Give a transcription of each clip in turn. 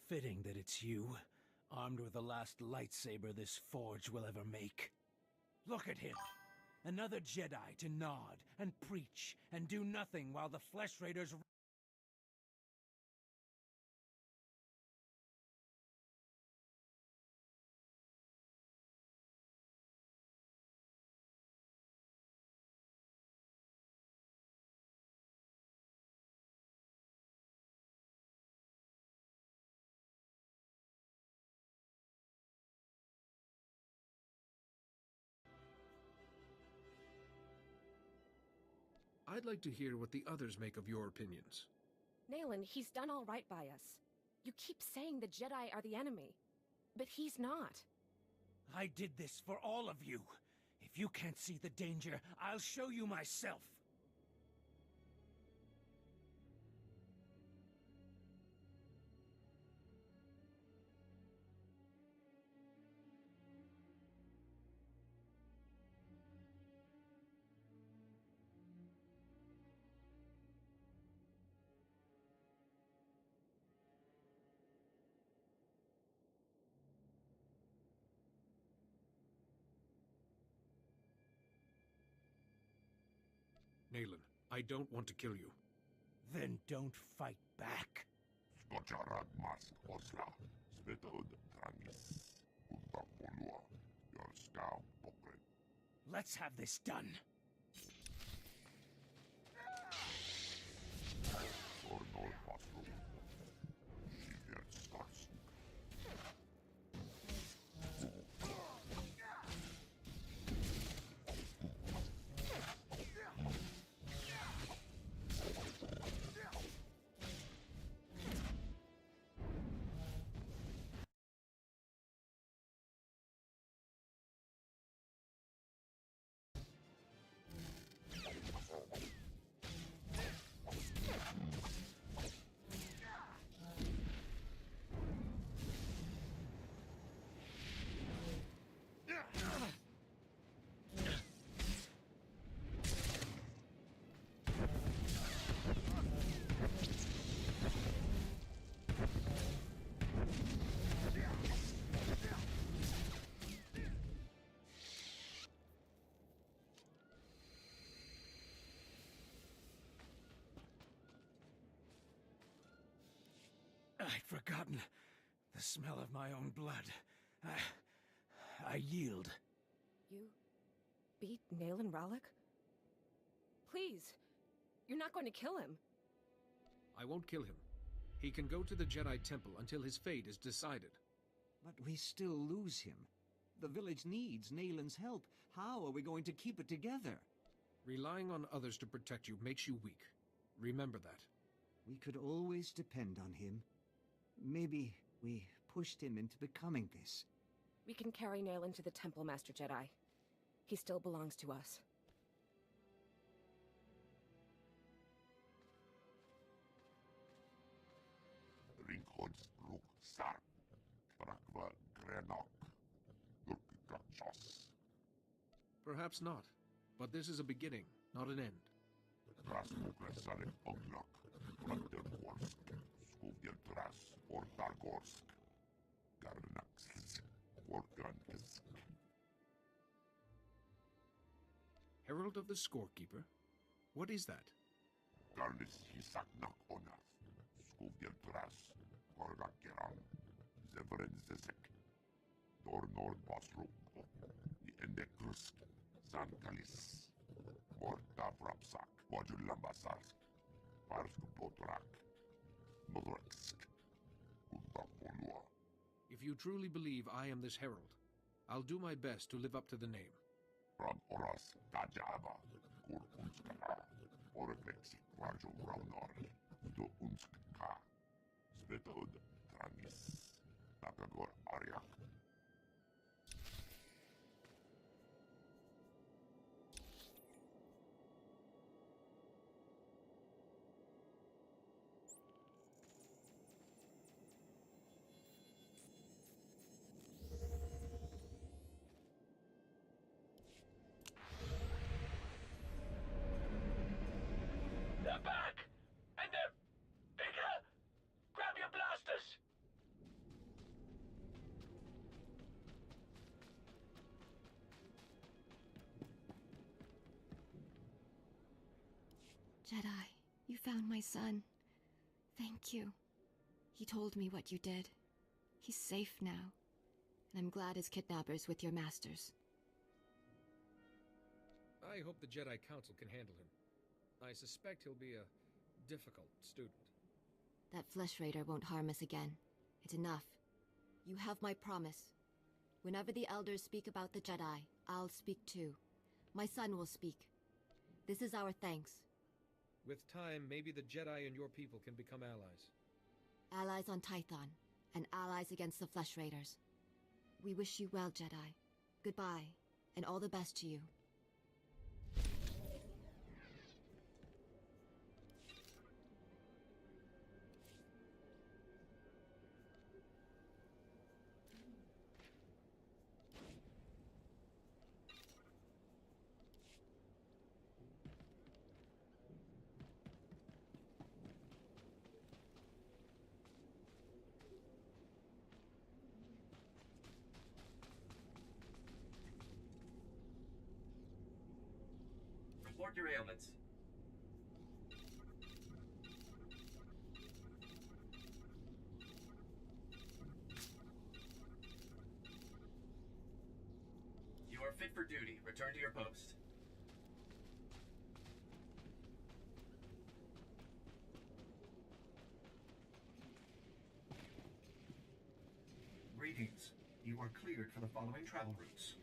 fitting that it's you, armed with the last lightsaber this forge will ever make. Look at him! Another Jedi to nod and preach and do nothing while the Flesh Raiders... I'd like to hear what the others make of your opinions. Nayland, he's done all right by us. You keep saying the Jedi are the enemy, but he's not. I did this for all of you. If you can't see the danger, I'll show you myself. Nayland, I don't want to kill you. Then don't fight back. Let's have this done. I'd forgotten the smell of my own blood. I yield. You beat Nayland Rallick? Please, you're not going to kill him. I won't kill him. He can go to the Jedi Temple until his fate is decided. But we still lose him. The village needs Nayland's help. How are we going to keep it together? Relying on others to protect you makes you weak. Remember that. We could always depend on him. Maybe we pushed him into becoming this. We can carry Nayland to the Temple, Master Jedi. He still belongs to us. Perhaps not, but this is a beginning, not an end. Herald of the Scorekeeper? What is that? If you truly believe I am this herald, I'll do my best to live up to the name. They're back! And they're bigger! Grab your blasters! Jedi, you found my son. Thank you. He told me what you did. He's safe now, and I'm glad his kidnapper's with your masters. I hope the Jedi Council can handle him. I suspect he'll be a difficult student. That flesh raider won't harm us again. It's enough. You have my promise. Whenever the elders speak about the Jedi, I'll speak too. My son will speak. This is our thanks. With time, maybe the Jedi and your people can become allies. Allies on Tython, and allies against the flesh raiders. We wish you well, Jedi. Goodbye, and all the best to you. Report your ailments. You are fit for duty. Return to your post. Greetings. You are cleared for the following travel routes.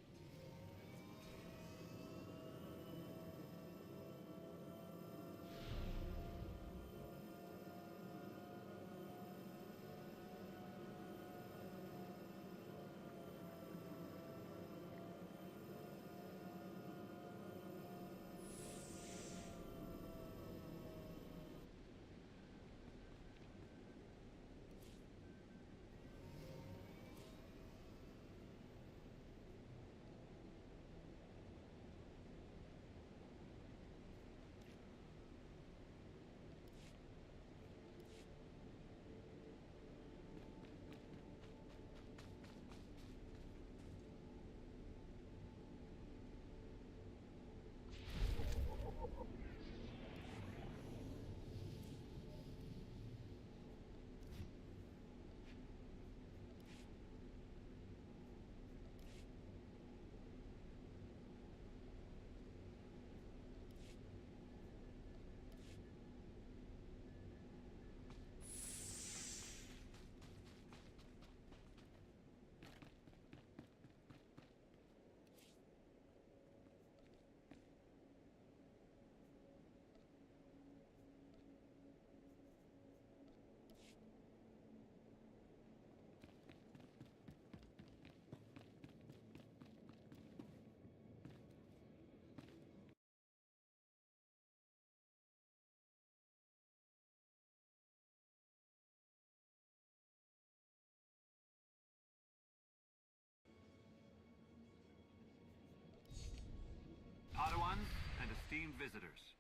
Padawans and esteemed visitors,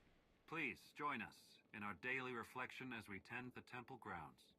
please join us in our daily reflection as we tend the temple grounds.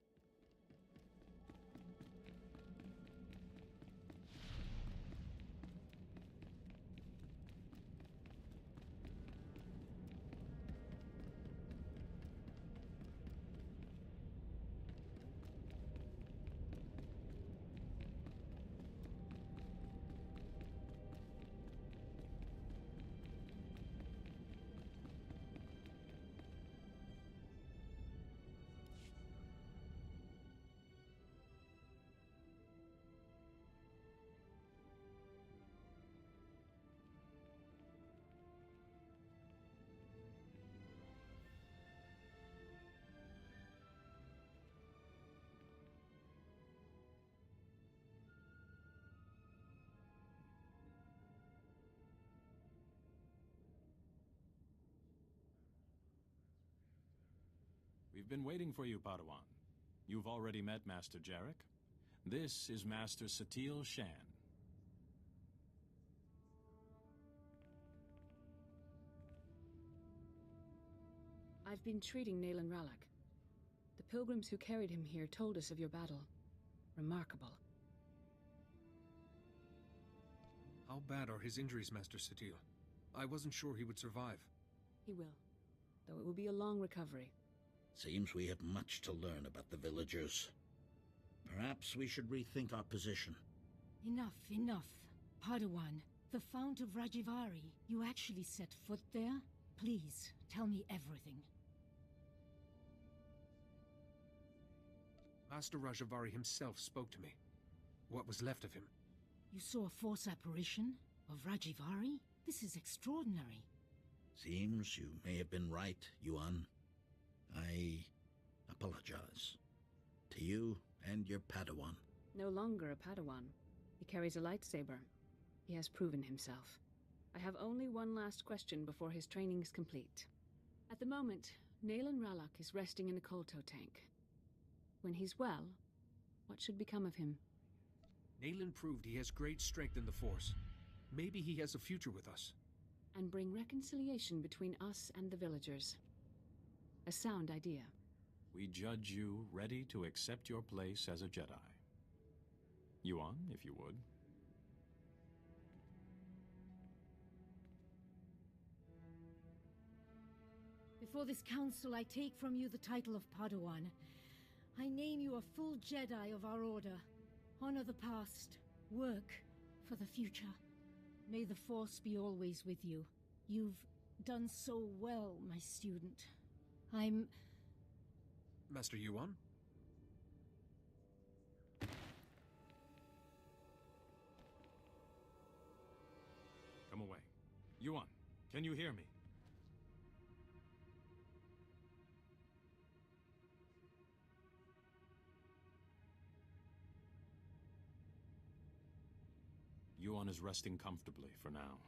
We've been waiting for you, Padawan. You've already met Master Jarek. This is Master Satil Shan. I've been treating Nayland Ralak. The pilgrims who carried him here told us of your battle. Remarkable. How bad are his injuries, Master Satil? I wasn't sure he would survive. He will. though it will be a long recovery. Seems we have much to learn about the villagers. Perhaps we should rethink our position. Enough. Padawan, the Fount of Rajivari, you actually set foot there? Please, tell me everything. Master Rajivari himself spoke to me. What was left of him. You saw a force apparition of Rajivari? This is extraordinary. Seems you may have been right, Yuan. I apologize. To you and your Padawan. No longer a Padawan. He carries a lightsaber. He has proven himself. I have only one last question before his training is complete. At the moment, Naylan Ralak is resting in a kolto tank. When he's well, what should become of him? Naylan proved he has great strength in the Force. Maybe he has a future with us. And bring reconciliation between us and the villagers. A sound idea. We judge you ready to accept your place as a Jedi. Yuan, if you would. Before this council, I take from you the title of Padawan. I name you a full Jedi of our order. Honor the past. Work for the future. May the Force be always with you. You've done so well, my student. I'm... Master Yuan? Come away. Yuan, can you hear me? Yuan is resting comfortably for now.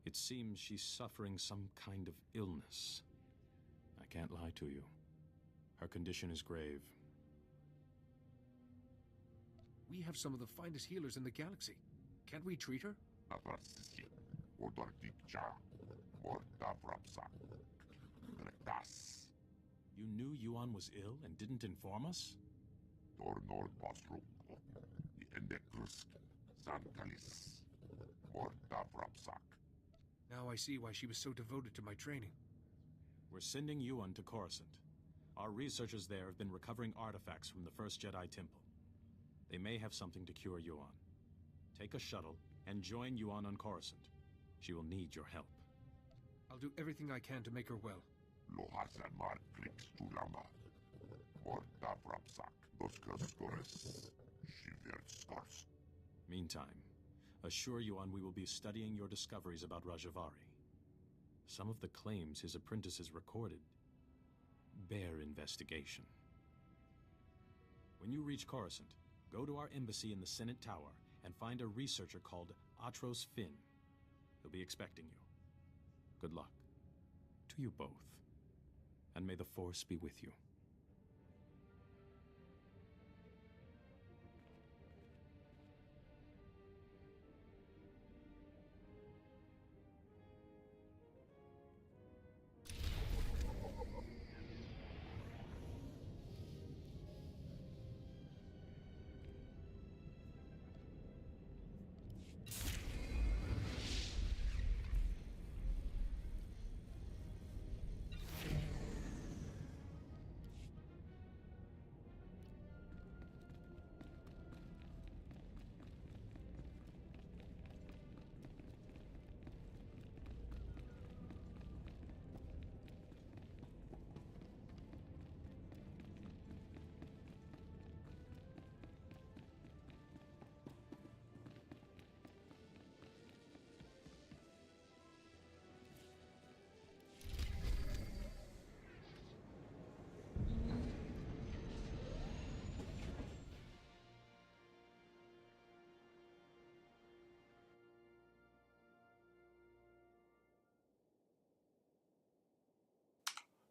It seems she's suffering some kind of illness. I can't lie to you. Her condition is grave. We have some of the finest healers in the galaxy. Can't we treat her? You knew Yuan was ill and didn't inform us? Now I see why she was so devoted to my training. We're sending Yuan to Coruscant. Our researchers there have been recovering artifacts from the first Jedi Temple. They may have something to cure Yuan. Take a shuttle and join Yuan on Coruscant. She will need your help. I'll do everything I can to make her well. Meantime, assure Yuan we will be studying your discoveries about Rajivari. Some of the claims his apprentices recorded bear investigation. When you reach Coruscant, go to our embassy in the Senate Tower and find a researcher called Atros Finn. He'll be expecting you. Good luck. To you both. And may the Force be with you.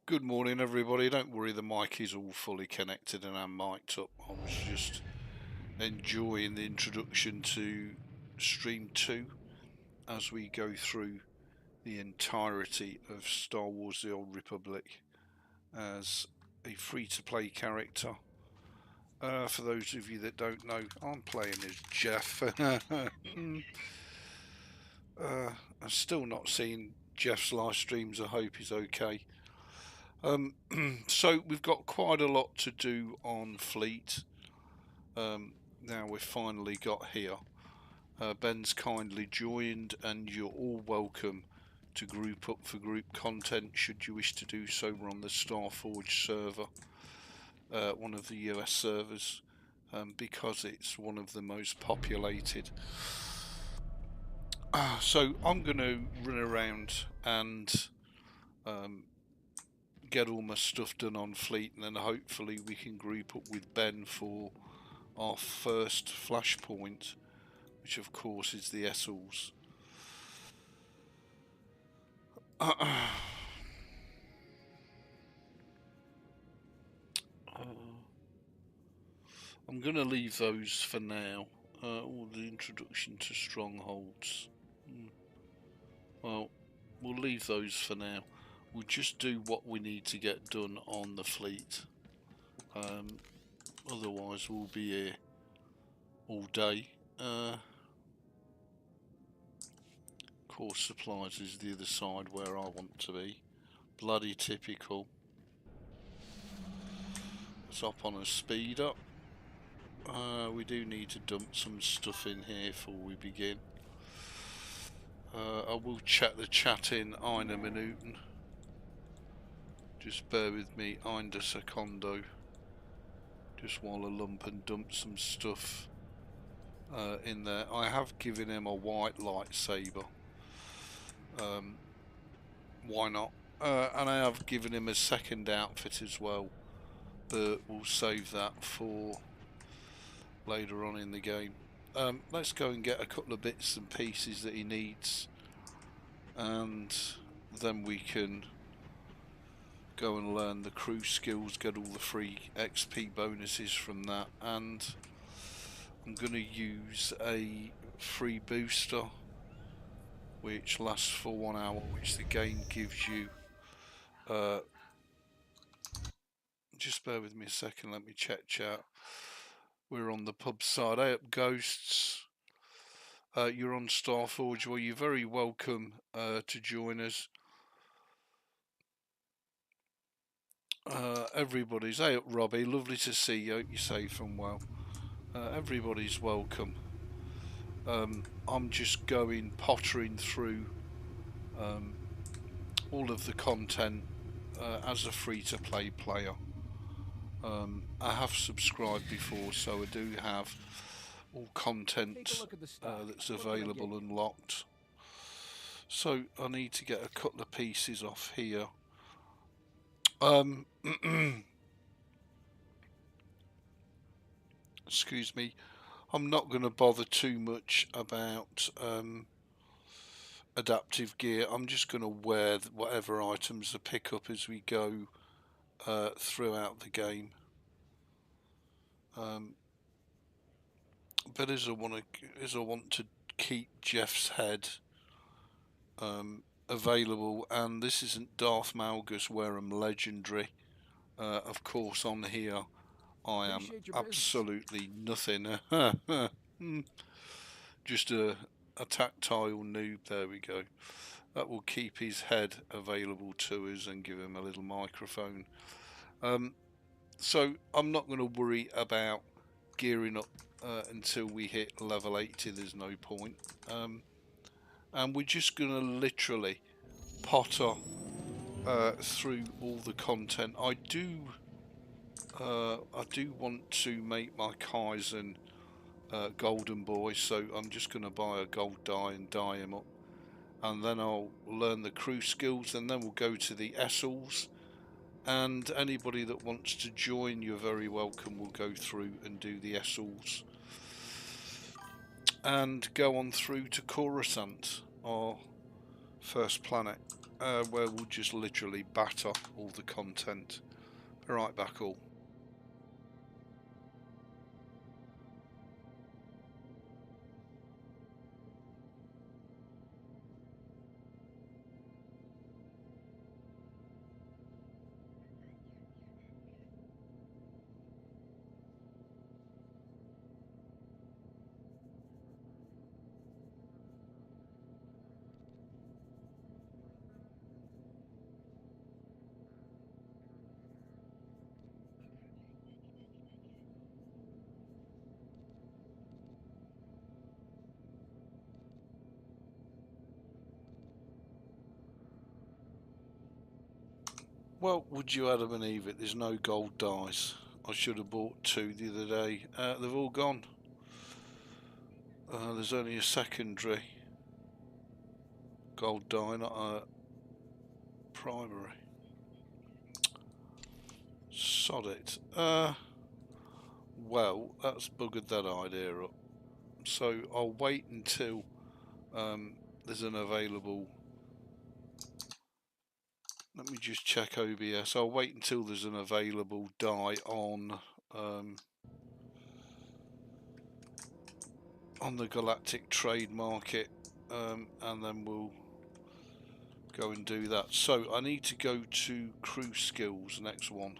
Good morning, everybody. Don't worry, the mic is all fully connected and I'm mic'd up. I was just enjoying the introduction to Stream 2 as we go through the entirety of Star Wars The Old Republic as a free-to-play character. For those of you that don't know, I'm playing as Jeff. I've still not seen Jeff's live streams. I hope he's okay. So we've got quite a lot to do on fleet. Now we've finally got here. Ben's kindly joined, and you're all welcome to group up for group content should you wish to do so. We're on the Starforge server, one of the US servers, because it's one of the most populated. So I'm going to run around and get all my stuff done on fleet, and then hopefully we can group up with Ben for our first flashpoint, which of course is the Essels. I'm going to leave those for now. All the introduction to strongholds. Well, we'll leave those for now. We'll just do what we need to get done on the fleet. Otherwise we'll be here all day. Course supplies is the other side where I want to be. Bloody typical. Let's hop on a speed up. We do need to dump some stuff in here before we begin. I will check the chat in eine Minuten. Just bear with me, eine Secondo. Just while I lump and dump some stuff in there. I have given him a white lightsaber. Why not? And I have given him a second outfit as well, but we'll save that for later on in the game. Let's go and get a couple of bits and pieces that he needs, and then we can go and learn the crew skills, get all the free XP bonuses from that. And I'm going to use a free booster which lasts for 1 hour, which the game gives you. Just bear with me a second, let me check chat. We're on the pub side. Hey up, Ghosts. You're on Starforge. Well, you're very welcome to join us. Everybody's. Hey up, Robbie. Lovely to see you. Hope you're safe and well. Everybody's welcome. I'm just pottering through all of the content as a free-to-play player. I have subscribed before, so I do have all content that's available unlocked. So I need to get a couple of pieces off here. Excuse me. I'm not going to bother too much about adaptive gear. I'm just going to wear whatever items I pick up as we go throughout the game. But as I want to keep Jeff's head available, and this isn't Darth Malgus where I'm legendary. Of course, on here I am absolutely nothing. Just a tactile noob. There we go. That will keep his head available to us and give him a little microphone. So I'm not going to worry about gearing up until we hit level 80. There's no point. And we're just going to literally potter through all the content. I do want to make my Kaizen golden boy, so I'm just going to buy a gold die and dye him up, and then I'll learn the crew skills, and then we'll go to the Essels. And anybody that wants to join, you're very welcome. We'll go through and do the Essels and go on through to Coruscant, our first planet, where we'll just literally batter all the content. Be right back all. Well, would you Adam and Eve it? There's no gold dice. I should have bought 2 the other day. They've all gone. There's only a secondary gold die, not a primary. Sod it. Well, that's buggered that idea up. So I'll wait until there's an available. Let me just check OBS. I'll wait until there's an available die on the galactic trade market, and then we'll go and do that. So I need to go to crew skills, next one,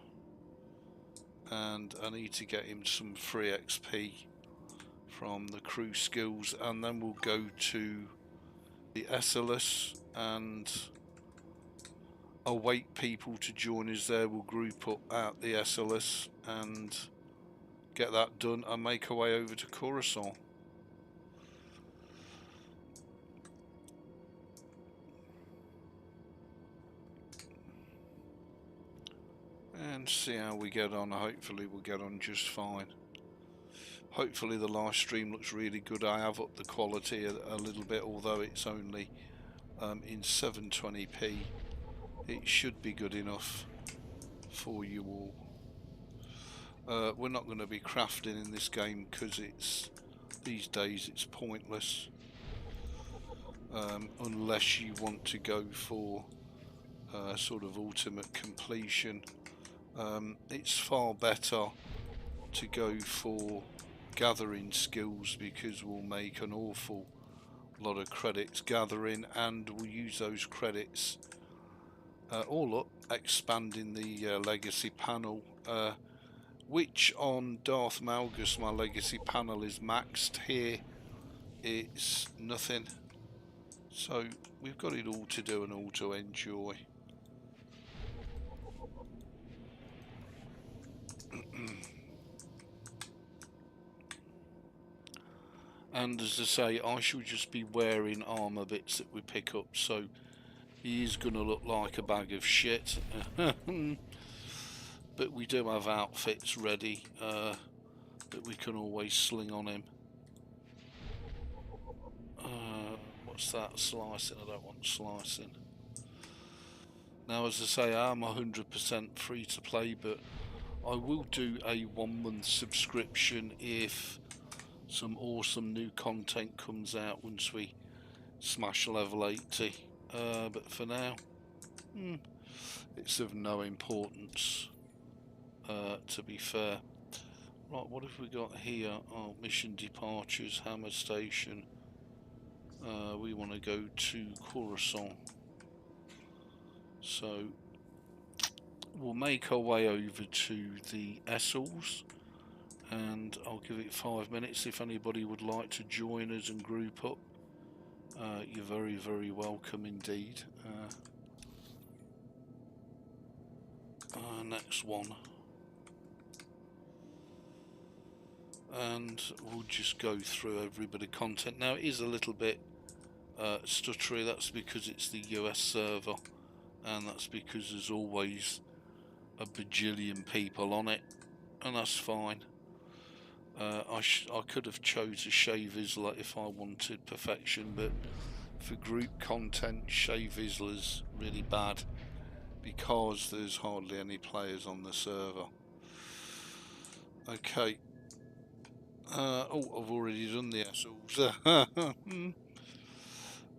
and I need to get him some free XP from the crew skills, and then we'll go to the SLS and await people to join us there. We'll group up at the SLS and get that done and make our way over to Coruscant. And see how we get on. Hopefully we'll get on just fine. Hopefully the live stream looks really good. I have upped the quality a little bit, although it's only in 720p. It should be good enough for you all. We're not going to be crafting in this game because these days it's pointless, unless you want to go for sort of ultimate completion. It's far better to go for gathering skills, because we'll make an awful lot of credits gathering, and we'll use those credits all up expanding the legacy panel, which on Darth Malgus my legacy panel is maxed. Here it's nothing, so we've got it all to do and all to enjoy. And as I say, I shall just be wearing armour bits that we pick up, so he is going to look like a bag of shit. But we do have outfits ready that we can always sling on him. What's that? Slicing? I don't want slicing. Now, as I say, I'm 100% free to play, but I will do a 1-month subscription if some awesome new content comes out once we smash level 80. But for now, it's of no importance, to be fair. Right, what have we got here? Oh, mission departures, Hammer Station. We want to go to Coruscant. So we'll make our way over to the Essels, and I'll give it 5 minutes. If anybody would like to join us and group up, you're very, very welcome indeed. Next one, and we'll just go through every bit of content. Now, it is a little bit stuttery. That's because it's the US server, and that's because there's always a bajillion people on it, and that's fine. I could have chose a Shave Isla if I wanted perfection, but for group content, Shave Isla's really bad because there's hardly any players on the server. Okay. Oh, I've already done the Essels.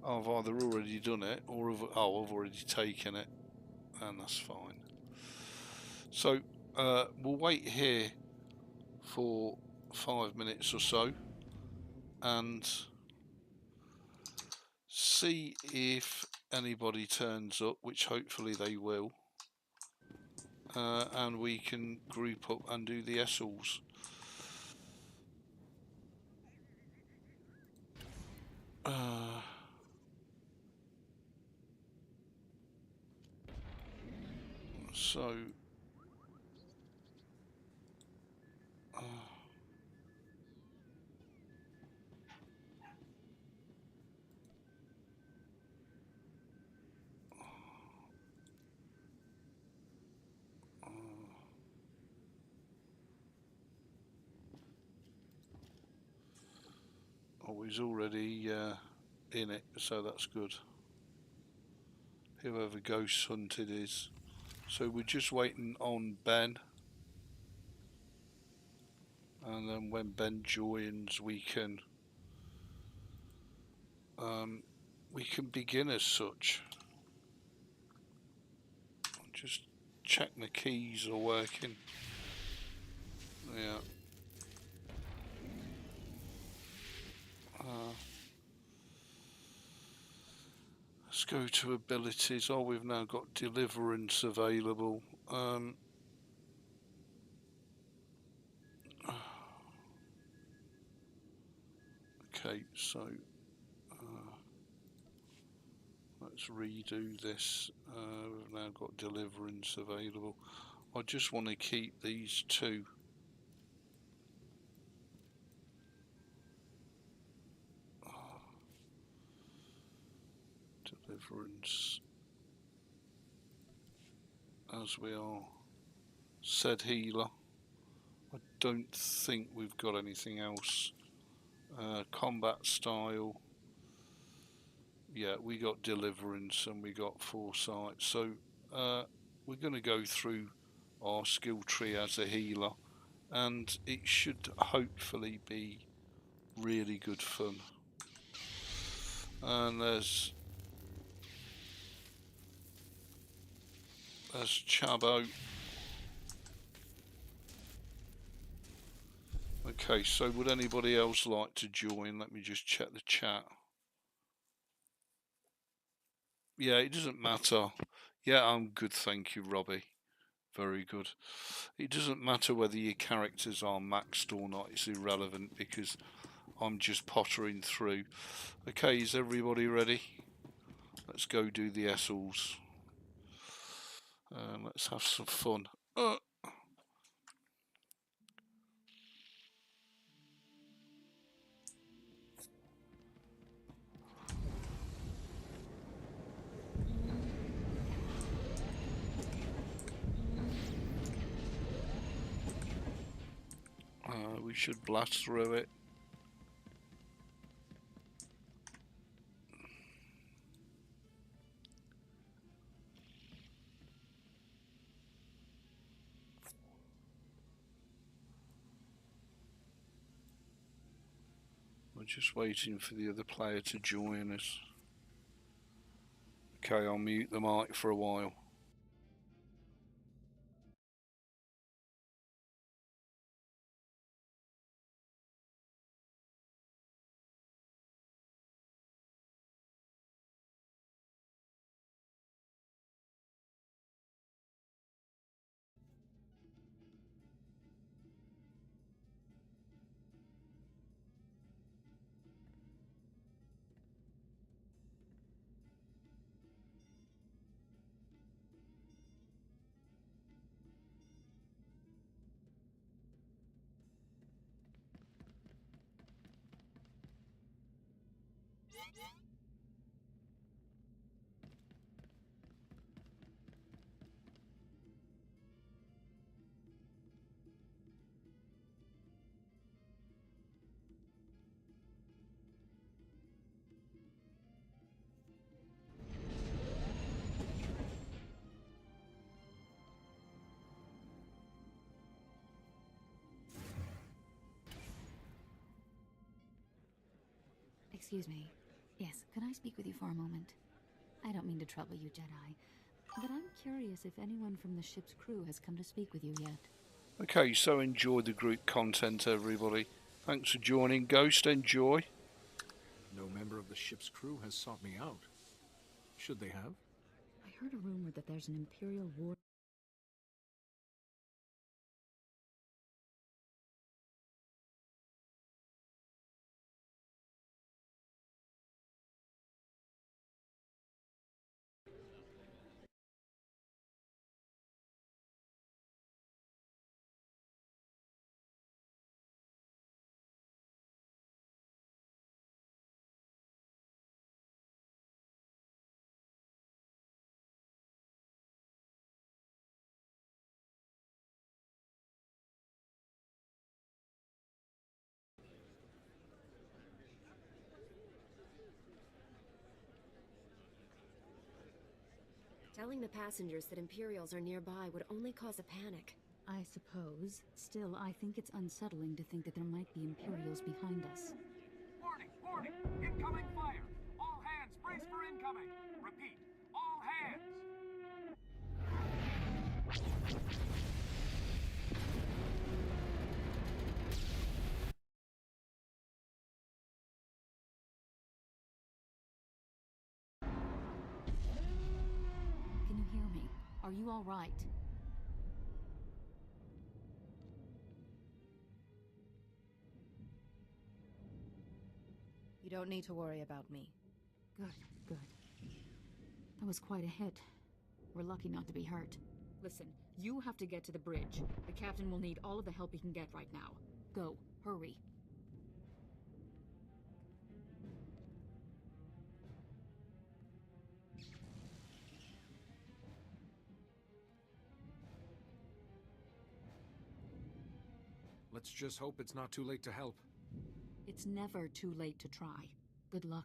I've either already done it or I've already taken it, and that's fine. So we'll wait here for 5 minutes or so and see if anybody turns up, which hopefully they will, and we can group up and do the Essels. So he's already in it, so that's good. Whoever Ghost Hunted is. So we're just waiting on Ben. And then when Ben joins, we can begin as such. Just check the keys are working. Yeah. Let's go to abilities. Oh, we've now got deliverance available. Okay, so let's redo this. We've now got deliverance available. I just want to keep these two. Deliverance. As we are. Said healer. I don't think we've got anything else. Combat style. Yeah, we got deliverance and we got foresight. So we're going to go through our skill tree as a healer, and it should hopefully be really good fun. And there's Chabo. Okay, so would anybody else like to join? Let me just check the chat. Yeah, it doesn't matter. Yeah, I'm good, thank you, Robbie. Very good. It doesn't matter whether your characters are maxed or not, it's irrelevant because I'm just pottering through. Okay, is everybody ready? Let's go do the SLs. Let's have some fun. We should blast through it. We're just waiting for the other player to join us. Okay, I'll mute the mic for a while. Excuse me. Yes, could I speak with you for a moment? I don't mean to trouble you, Jedi, but I'm curious if anyone from the ship's crew has come to speak with you yet. Okay, so enjoy the group content, everybody. Thanks for joining. Ghost, enjoy. No member of the ship's crew has sought me out. Should they have? I heard a rumor that there's an Imperial war Telling the passengers that Imperials are nearby would only cause a panic. I suppose. Still, I think it's unsettling to think that there might be Imperials behind us. Warning! Warning! Incoming fire! All hands brace for incoming! Repeat, all hands! Can you hear me? Are you all right? You don't need to worry about me. Good, good. That was quite a hit. We're lucky not to be hurt. Listen, you have to get to the bridge. The captain will need all of the help he can get right now. Go, hurry. Let's just hope it's not too late to help. It's never too late to try. Good luck.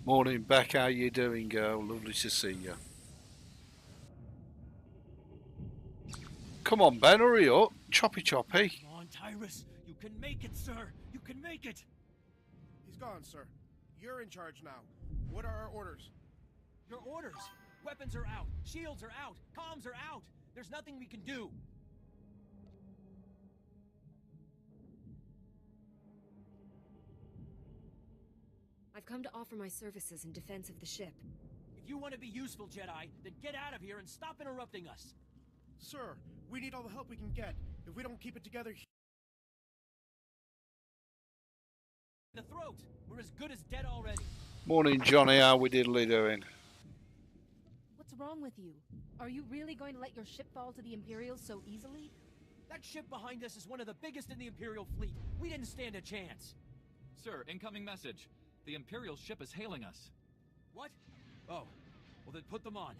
Morning, Beck. How you doing, girl? Lovely to see you. Come on, Ben, hurry up. Choppy. Come on, Tyrus. You can make it, sir. You can make it. He's gone, sir. You're in charge now. What are our orders? Your orders? Weapons are out. Shields are out. Comms are out. There's nothing we can do. I've come to offer my services in defense of the ship. If you want to be useful, Jedi, then get out of here and stop interrupting us. Sir, we need all the help we can get. If we don't keep it together... The throat! We're as good as dead already. Morning, Johnny. How we diddly doing? What's wrong with you? Are you really going to let your ship fall to the Imperials so easily? That ship behind us is one of the biggest in the Imperial fleet. We didn't stand a chance. Sir, incoming message. The Imperial ship is hailing us. What? Oh. Well, then put them on.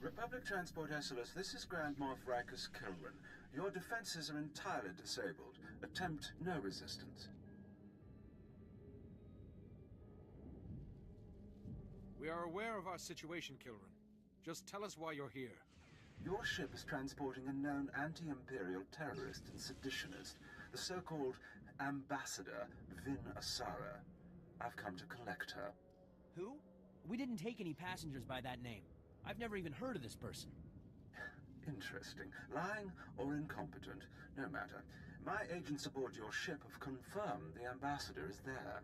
Republic Transport SLS, this is Grand Moff Rikus Kilran. Your defenses are entirely disabled. Attempt no resistance. We are aware of our situation, Kilran. Just tell us why you're here. Your ship is transporting a known anti-Imperial terrorist and seditionist, the so-called Ambassador Vin Asara. I've come to collect her. Who? We didn't take any passengers by that name. I've never even heard of this person. Interesting. Lying or incompetent, no matter. My agents aboard your ship have confirmed the Ambassador is there.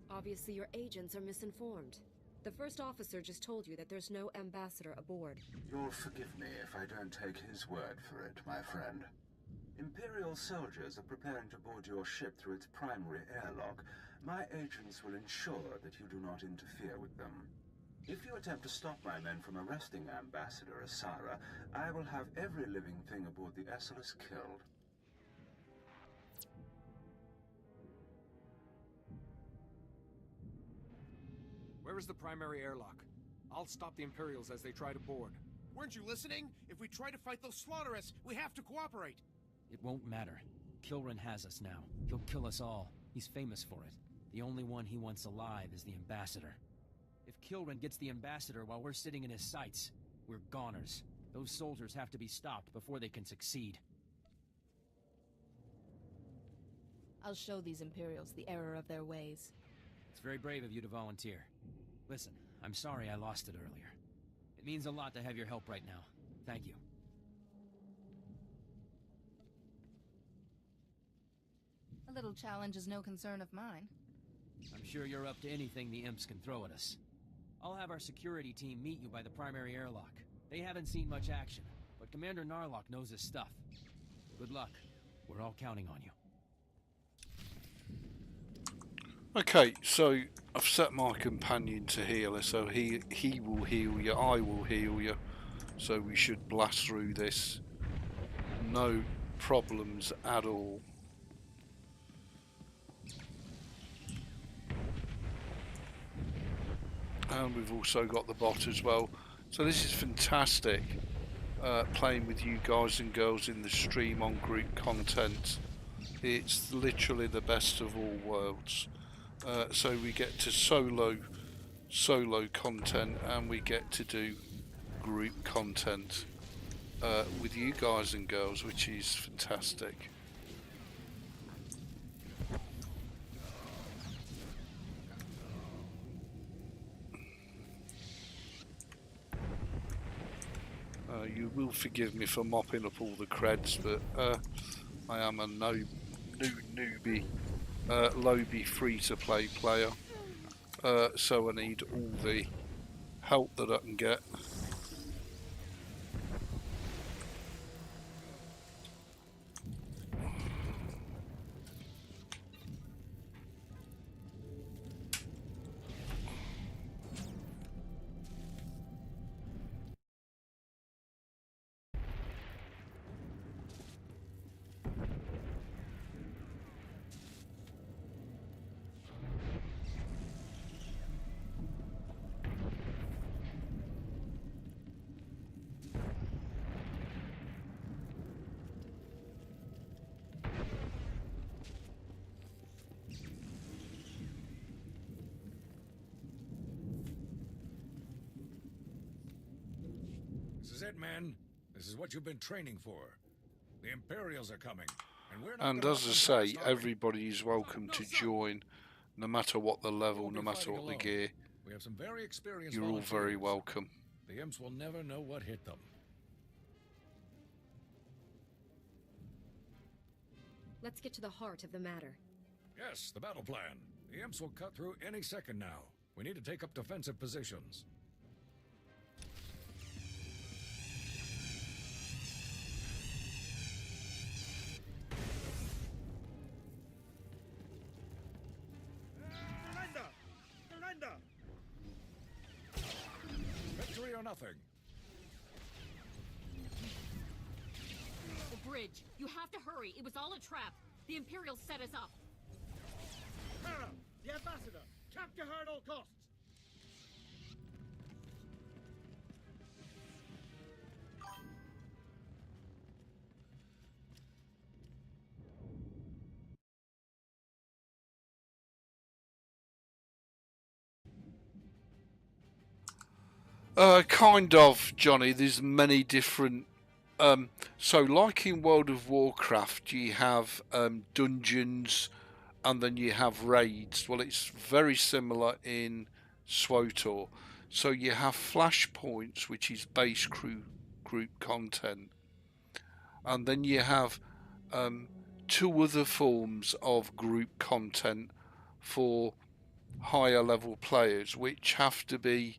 Obviously your agents are misinformed. The first officer just told you that there's no ambassador aboard. You'll forgive me if I don't take his word for it, my friend. Imperial soldiers are preparing to board your ship through its primary airlock. My agents will ensure that you do not interfere with them. If you attempt to stop my men from arresting Ambassador Asara, I will have every living thing aboard the SLS killed. Where is the primary airlock? I'll stop the Imperials as they try to board. Weren't you listening? If we try to fight those slaughterists, we have to cooperate. It won't matter. Kilran has us now. He'll kill us all. He's famous for it. The only one he wants alive is the Ambassador. If Kilran gets the Ambassador while we're sitting in his sights, we're goners. Those soldiers have to be stopped before they can succeed. I'll show these Imperials the error of their ways. It's very brave of you to volunteer. Listen, I'm sorry I lost it earlier. It means a lot to have your help right now. Thank you. A little challenge is no concern of mine. I'm sure you're up to anything the imps can throw at us. I'll have our security team meet you by the primary airlock. They haven't seen much action, but Commander Narlock knows his stuff. Good luck. We're all counting on you. Okay, so I've set my companion to healer, so he will heal you, I will heal you. So we should blast through this. No problems at all. And we've also got the bot as well. So this is fantastic, playing with you guys and girls in the stream on group content. It's literally the best of all worlds. So we get to solo content, and we get to do group content with you guys and girls, which is fantastic. You will forgive me for mopping up all the creds, but I am a newbie, lowbie free-to-play player, so I need all the help that I can get. This is it, man. This is what you've been training for. The Imperials are coming, and we're not. And as I say, everybody is welcome to join, no matter what the level, no matter what the gear. We have some very experienced You're all very welcome. The imps will never know what hit them. Let's get to the heart of the matter. Yes, the battle plan. The imps will cut through any second now. We need to take up defensive positions. Victory or nothing. The bridge. You have to hurry. It was all a trap. The Imperials set us up. Kara, the Ambassador. Capture her at all costs. Kind of, Johnny. There's many different. So, like in World of Warcraft, you have dungeons, and then you have raids. Well, it's very similar in SWTOR. So you have flashpoints, which is base group content, and then you have two other forms of group content for higher level players, which have to be.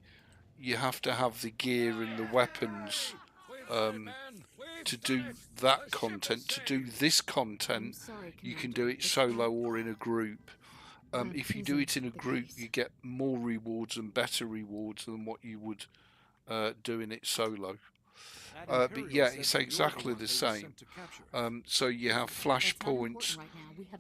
You have to have the gear and the weapons to do that content. To do this content, you can do it solo or in a group. if you do it in a group, you get more rewards and better rewards than what you would doing it solo. But yeah, it's exactly the same. So you have flashpoints,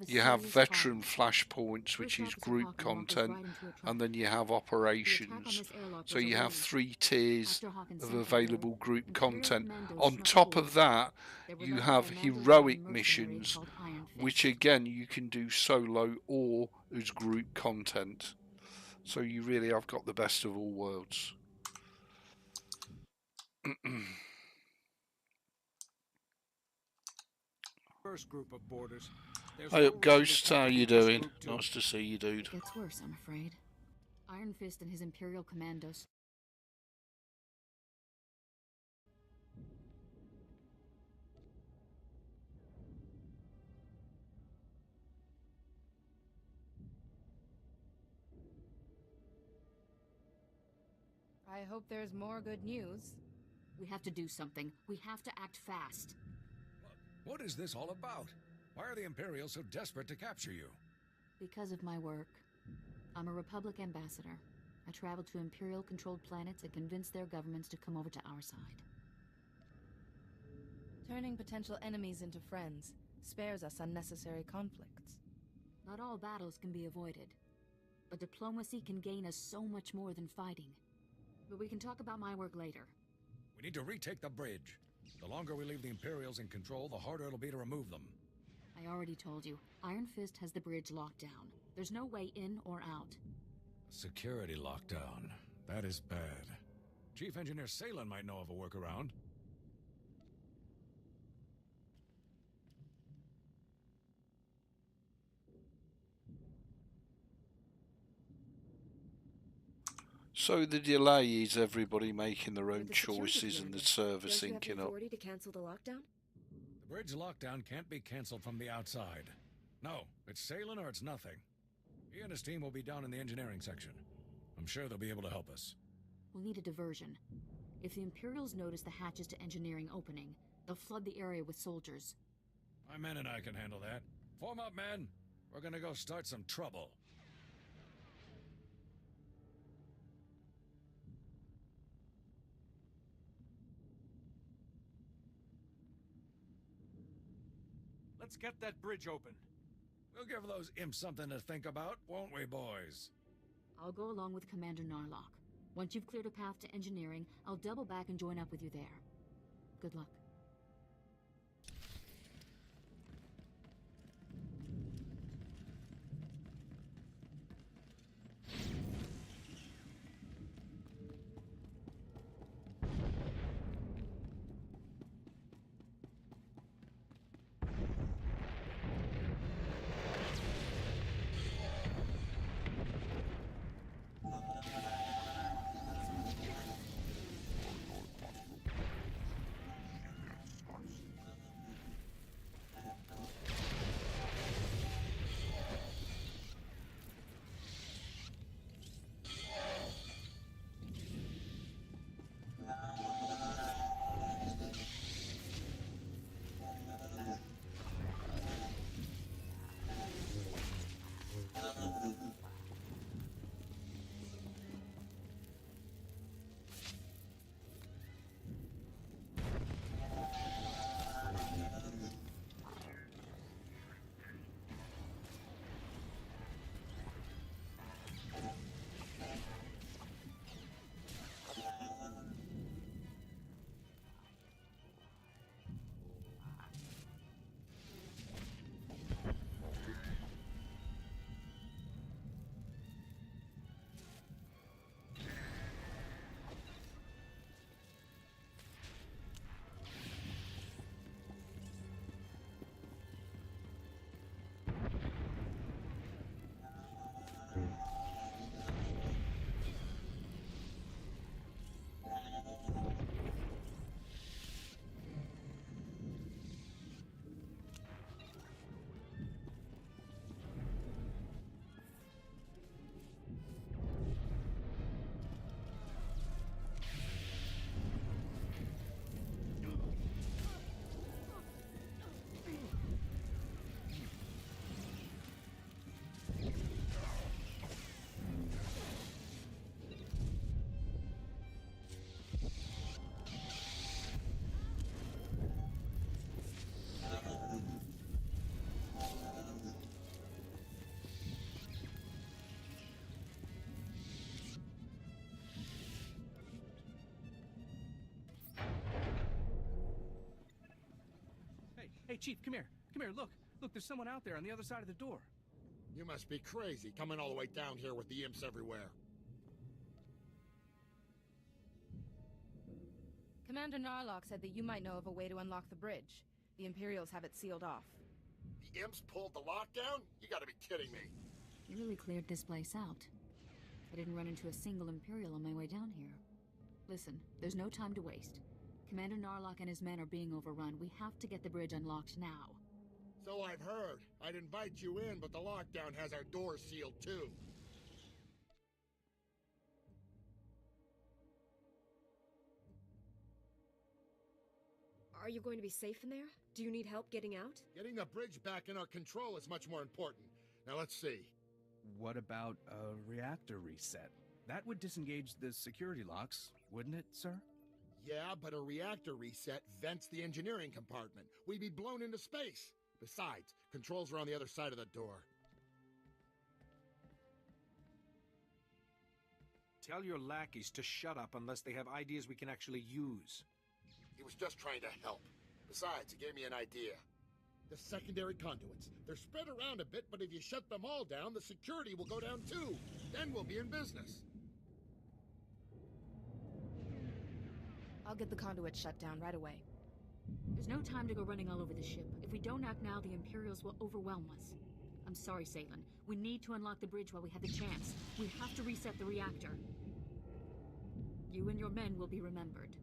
you have veteran flashpoints, which is group content, and then you have operations. So you have 3 tiers of available group content. On top of that, you have heroic missions, which again you can do solo or as group content. So you really have got the best of all worlds. First group of boarders. Hey up, Ghost, how you doing? Nice to see you, dude. It gets worse, I'm afraid. Iron Fist and his Imperial commandos. I hope there's more good news. We have to do something. We have to act fast. What is this all about? Why are the Imperials so desperate to capture you? Because of my work. I'm a Republic ambassador. I travel to Imperial-controlled planets and convince their governments to come over to our side. Turning potential enemies into friends spares us unnecessary conflicts. Not all battles can be avoided, but diplomacy can gain us so much more than fighting. But we can talk about my work later. We need to retake the bridge. The longer we leave the Imperials in control, the harder it'll be to remove them. I already told you, Iron Fist has the bridge locked down. There's no way in or out. Security lockdown. That is bad. Chief Engineer Salen might know of a workaround. So the delay is everybody making their own choices and the server syncing up. To cancel the lockdown? The bridge lockdown can't be cancelled from the outside. No, it's Salen or it's nothing. He and his team will be down in the engineering section. I'm sure they'll be able to help us. We'll need a diversion. If the Imperials notice the hatches to engineering opening, they'll flood the area with soldiers. My men and I can handle that. Form up, men. We're gonna go start some trouble. Let's get that bridge open. We'll give those imps something to think about, won't we, boys? I'll go along with Commander Narlock. Once you've cleared a path to engineering, I'll double back and join up with you there. Good luck. Hey, Chief, come here. Come here, look. Look, there's someone out there on the other side of the door. You must be crazy, coming all the way down here with the imps everywhere. Commander Narlock said that you might know of a way to unlock the bridge. The Imperials have it sealed off. The imps pulled the lockdown? You gotta be kidding me. You really cleared this place out. I didn't run into a single Imperial on my way down here. Listen, there's no time to waste. Commander Narlock and his men are being overrun. We have to get the bridge unlocked now. So I've heard. I'd invite you in, but the lockdown has our doors sealed too. Are you going to be safe in there? Do you need help getting out? Getting the bridge back in our control is much more important. Now let's see. What about a reactor reset? That would disengage the security locks, wouldn't it, sir? Yeah, but a reactor reset vents the engineering compartment. We'd be blown into space. Besides, controls are on the other side of the door. Tell your lackeys to shut up unless they have ideas we can actually use. He was just trying to help. Besides, he gave me an idea. The secondary conduits. They're spread around a bit, but if you shut them all down, the security will go down too. Then we'll be in business. I'll get the conduit shut down right away. There's no time to go running all over the ship. If we don't act now, the Imperials will overwhelm us. I'm sorry, Salen. We need to unlock the bridge while we have the chance. We have to reset the reactor. You and your men will be remembered.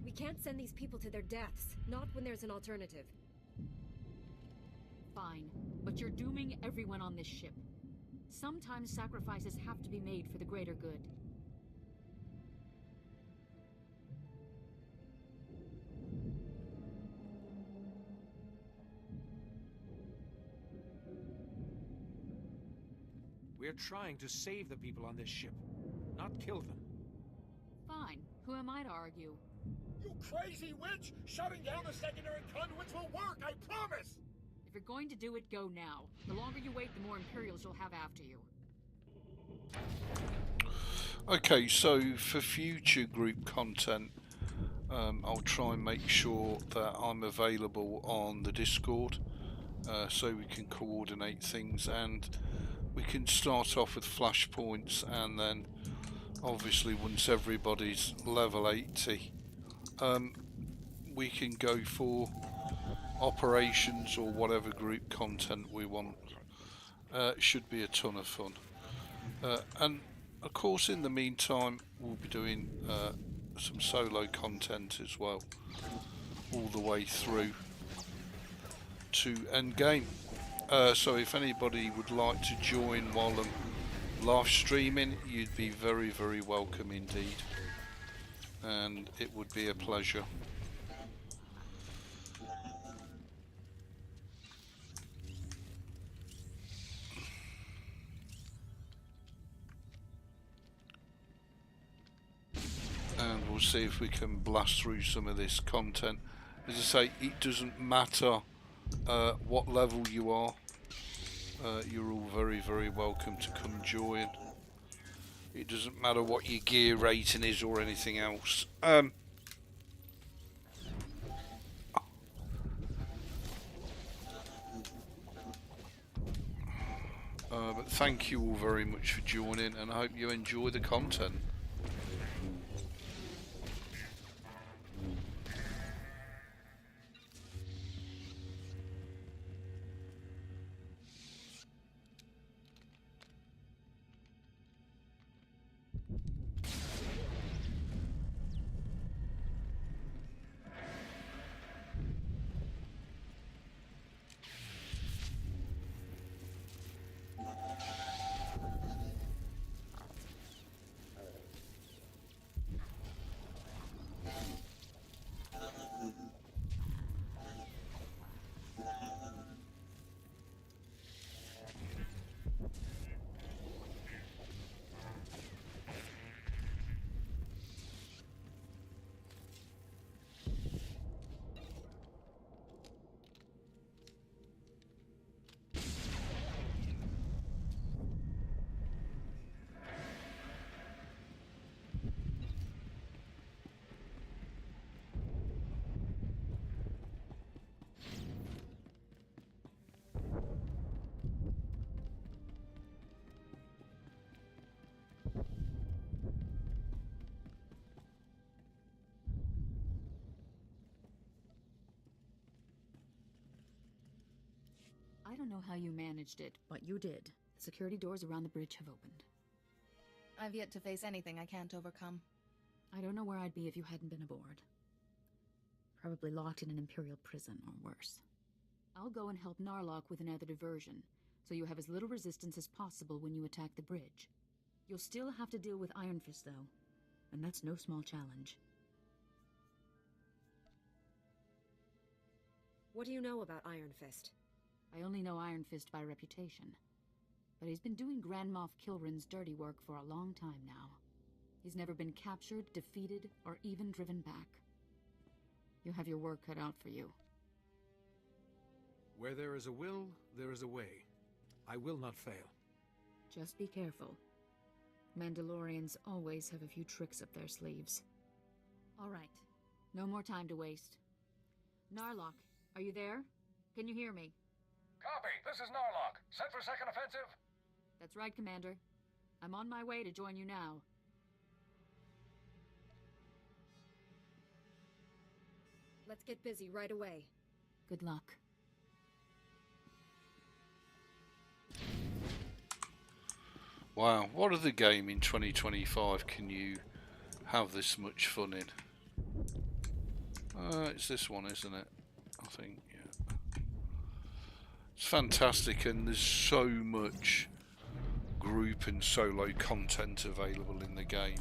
We can't send these people to their deaths, not when there's an alternative. Fine, but you're dooming everyone on this ship. Sometimes sacrifices have to be made for the greater good. We're trying to save the people on this ship, not kill them. Fine. Who am I to argue? You crazy witch! Shutting down the secondary conduits will work, I promise! If you're going to do it, go now. The longer you wait, the more Imperials you'll have after you. Okay, so for future group content, I'll try and make sure that I'm available on the Discord so we can coordinate things, and we can start off with flashpoints, and then obviously once everybody's level 80 we can go for operations or whatever group content we want. Should be a ton of fun, and of course in the meantime we'll be doing some solo content as well all the way through to endgame. So if anybody would like to join while I'm live streaming, you'd be very, very welcome indeed, and it would be a pleasure. And we'll see if we can blast through some of this content. As I say, it doesn't matter what level you are. You're all very, very welcome to come join. It doesn't matter what your gear rating is or anything else. But thank you all very much for joining, and I hope you enjoy the content. don't know how you managed it, but you did. The security doors around the bridge have opened. I've yet to face anything I can't overcome. I don't know where I'd be if you hadn't been aboard. Probably locked in an Imperial prison, or worse. I'll go and help Narlock with another diversion, so you have as little resistance as possible when you attack the bridge. You'll still have to deal with Iron Fist, though, and that's no small challenge. What do you know about Iron Fist? I only know Iron Fist by reputation, but he's been doing Grand Moff Kilrin's dirty work for a long time now. He's never been captured, defeated, or even driven back. You have your work cut out for you. Where there is a will, there is a way. I will not fail. Just be careful. Mandalorians always have a few tricks up their sleeves. All right. No more time to waste. Narlock, are you there? Can you hear me? Copy. This is Narlock. Set for second offensive? That's right, Commander. I'm on my way to join you now. Let's get busy right away. Good luck. Wow, what other game in 2025 can you have this much fun in? It's this one, isn't it? I think, yeah. It's fantastic, and there's so much group and solo content available in the game.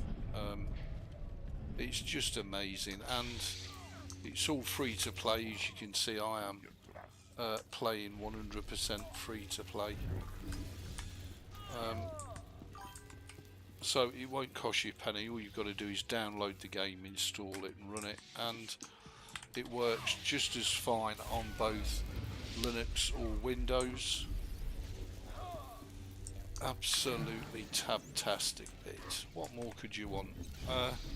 It's just amazing, and it's all free to play. As you can see, I am playing 100% free to play. So it won't cost you a penny. All you've got to do is download the game, install it and run it, and it works just as fine on both Linux or Windows. Absolutely tabtastic bit. What more could you want?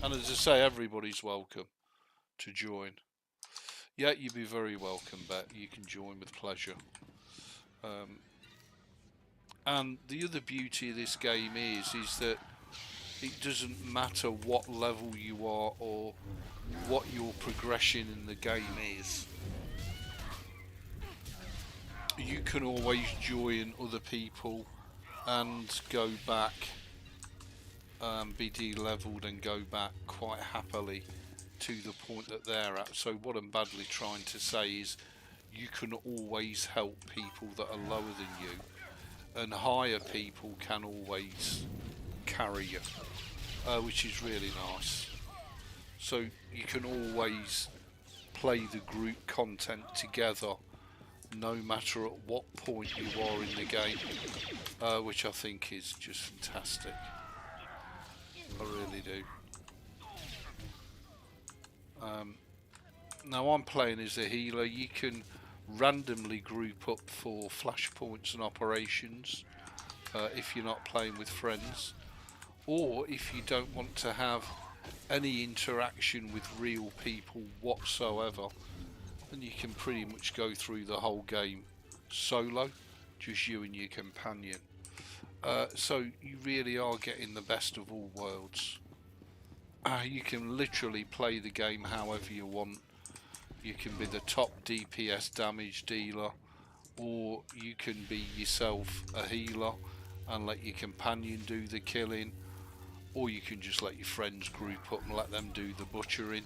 And as I say, everybody's welcome to join. Yeah, you'd be very welcome, Bet. You can join with pleasure. And the other beauty of this game is that it doesn't matter what level you are or what your progression in the game is. You can always join other people and go back, be de-leveled and go back quite happily to the point that they're at. So what I'm badly trying to say is you can always help people that are lower than you, and higher people can always carry you, which is really nice. So you can always play the group content together no matter at what point you are in the game, which I think is just fantastic. I really do. Now I'm playing as a healer. You can randomly group up for flashpoints and operations if you're not playing with friends, or if you don't want to have any interaction with real people whatsoever, then you can pretty much go through the whole game solo, just you and your companion. So you really are getting the best of all worlds. You can literally play the game however you want. You can be the top DPS damage dealer, or you can be yourself a healer and let your companion do the killing, or you can just let your friends group up and let them do the butchering.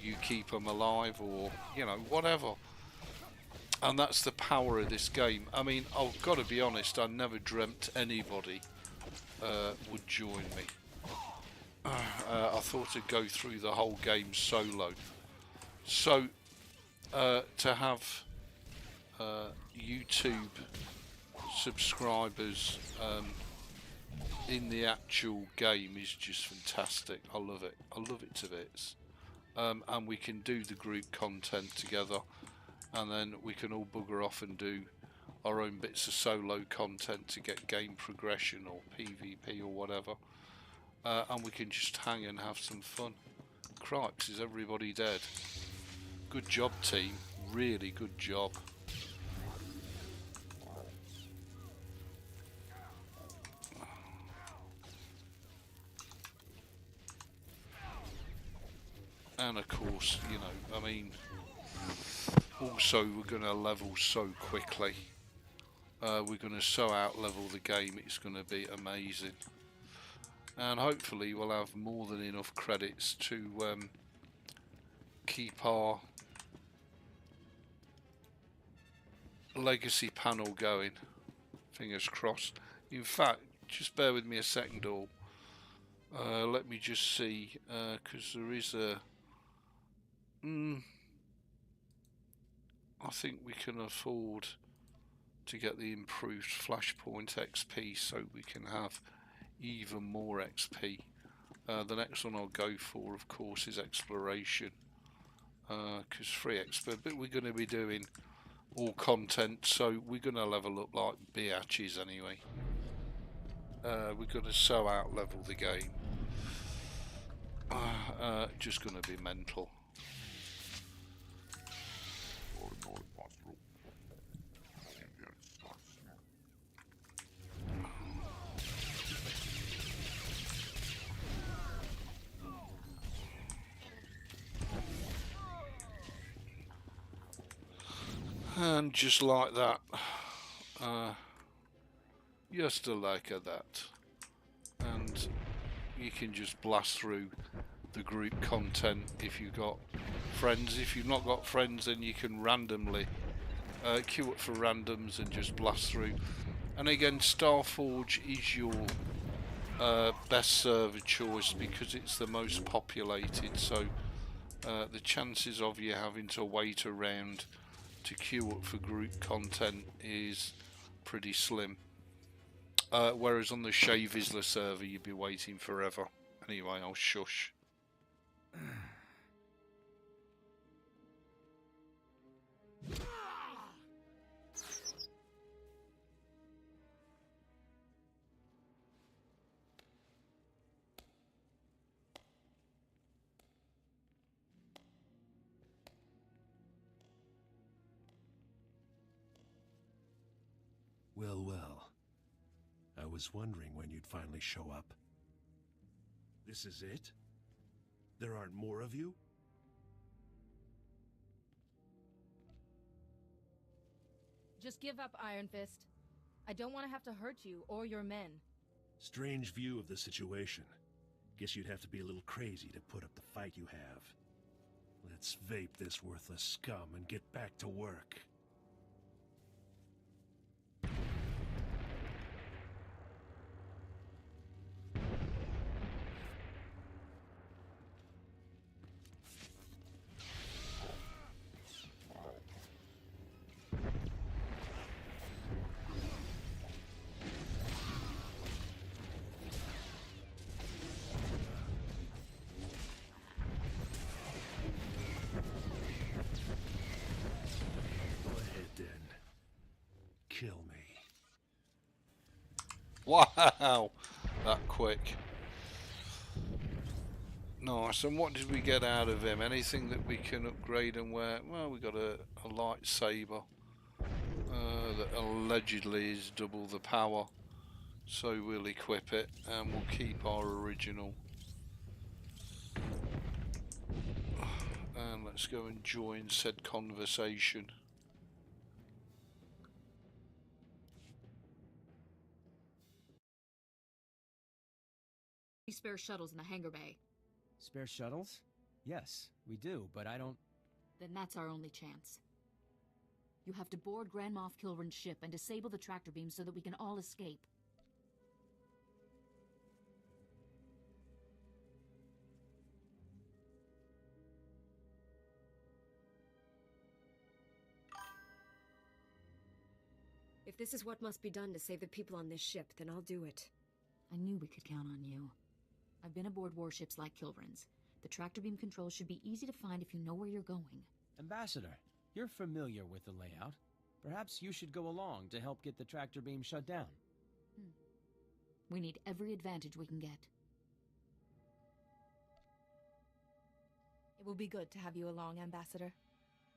You keep them alive, or you know, whatever. And that's the power of this game. I mean, I've got to be honest, I never dreamt anybody would join me. I thought I'd go through the whole game solo. So to have YouTube subscribers in the actual game is just fantastic. I love it. I love it to bits. And we can do the group content together, and then we can all bugger off and do our own bits of solo content to get game progression or PvP or whatever, and we can just hang and have some fun. Cripes, is everybody dead? Good job, team. Really good job. And of course, you know, I mean, also we're going to level so quickly. we're going to so out level the game, it's going to be amazing. And hopefully we'll have more than enough credits to keep our legacy panel going. Fingers crossed. In fact, just bear with me a second all. Let me just see, because there is a... I think we can afford to get the improved Flashpoint XP so we can have even more XP. The next one I'll go for, of course, is Exploration, because free XP, but we're going to be doing all content, so we're going to level up like biatches anyway. We're going to so out level the game. Just going to be mental. And just like that, just like that, and you can just blast through the group content if you've got friends. If you've not got friends, then you can randomly queue up for randoms and just blast through. And again, Starforge is your best server choice because it's the most populated, so the chances of you having to wait around to queue up for group content is pretty slim. Whereas on the Shea Vizsla server you'd be waiting forever. Anyway, I'll shush. Well, well. I was wondering when you'd finally show up. This is it? There aren't more of you? Just give up, Iron Fist. I don't want to have to hurt you or your men. Strange view of the situation. Guess you'd have to be a little crazy to put up the fight you have. Let's vape this worthless scum and get back to work. Kill me. Wow, that quick. Nice. And what did we get out of him? Anything that we can upgrade and wear? Well, we got a lightsaber that allegedly is double the power, so we'll equip it and we'll keep our original. And let's go and join said conversation. Spare shuttles in the hangar bay. Spare shuttles? Yes, we do, but I don't... Then that's our only chance. You have to board Grand Moff Kilrin's ship and disable the tractor beam so that we can all escape. If this is what must be done to save the people on this ship, then I'll do it. I knew we could count on you. I've been aboard warships like Kilrin's. The tractor beam controls should be easy to find if you know where you're going. Ambassador, you're familiar with the layout. Perhaps you should go along to help get the tractor beam shut down. We need every advantage we can get. It will be good to have you along, Ambassador.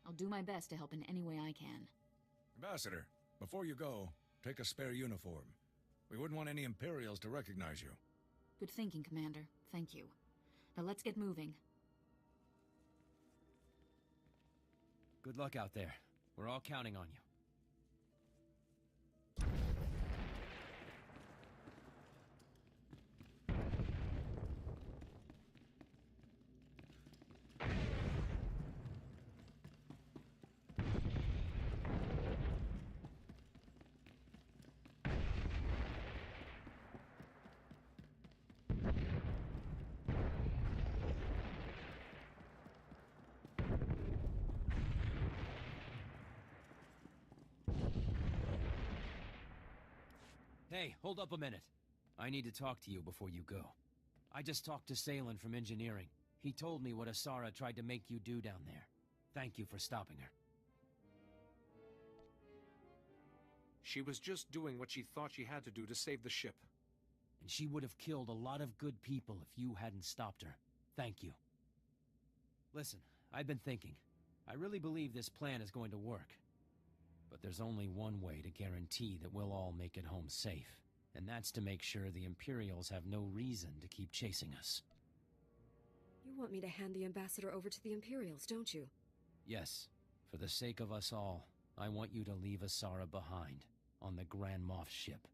I'll do my best to help in any way I can. Ambassador, before you go, take a spare uniform. We wouldn't want any Imperials to recognize you. Good thinking, Commander. Thank you. Now let's get moving. Good luck out there. We're all counting on you. Hey, hold up a minute. I need to talk to you before you go. I just talked to Salen from engineering. He told me what Asara tried to make you do down there. Thank you for stopping her. She was just doing what she thought she had to do to save the ship. And she would have killed a lot of good people if you hadn't stopped her. Thank you. Listen, I've been thinking. I really believe this plan is going to work. But there's only one way to guarantee that we'll all make it home safe. And that's to make sure the Imperials have no reason to keep chasing us. You want me to hand the Ambassador over to the Imperials, don't you? Yes. For the sake of us all, I want you to leave Asara behind, on the Grand Moff ship.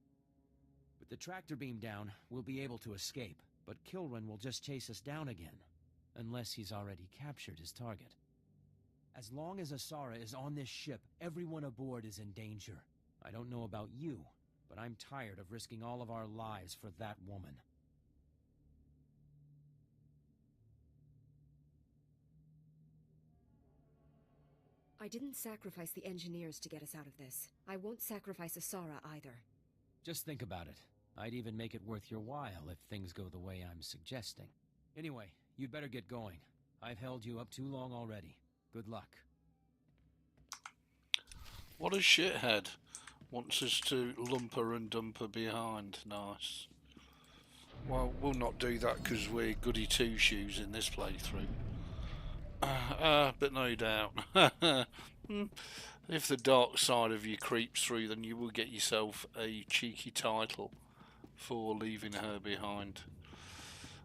With the tractor beam down, we'll be able to escape, but Kilran will just chase us down again. Unless he's already captured his target. As long as Asara is on this ship, everyone aboard is in danger. I don't know about you, but I'm tired of risking all of our lives for that woman. I didn't sacrifice the engineers to get us out of this. I won't sacrifice Asara either. Just think about it. I'd even make it worth your while if things go the way I'm suggesting. Anyway, you'd better get going. I've held you up too long already. Good luck. What a shithead. Wants us to lump her and dump her behind. Nice. Well, we'll not do that because we're goody two-shoes in this playthrough. But no doubt. If the dark side of you creeps through, then you will get yourself a cheeky title for leaving her behind.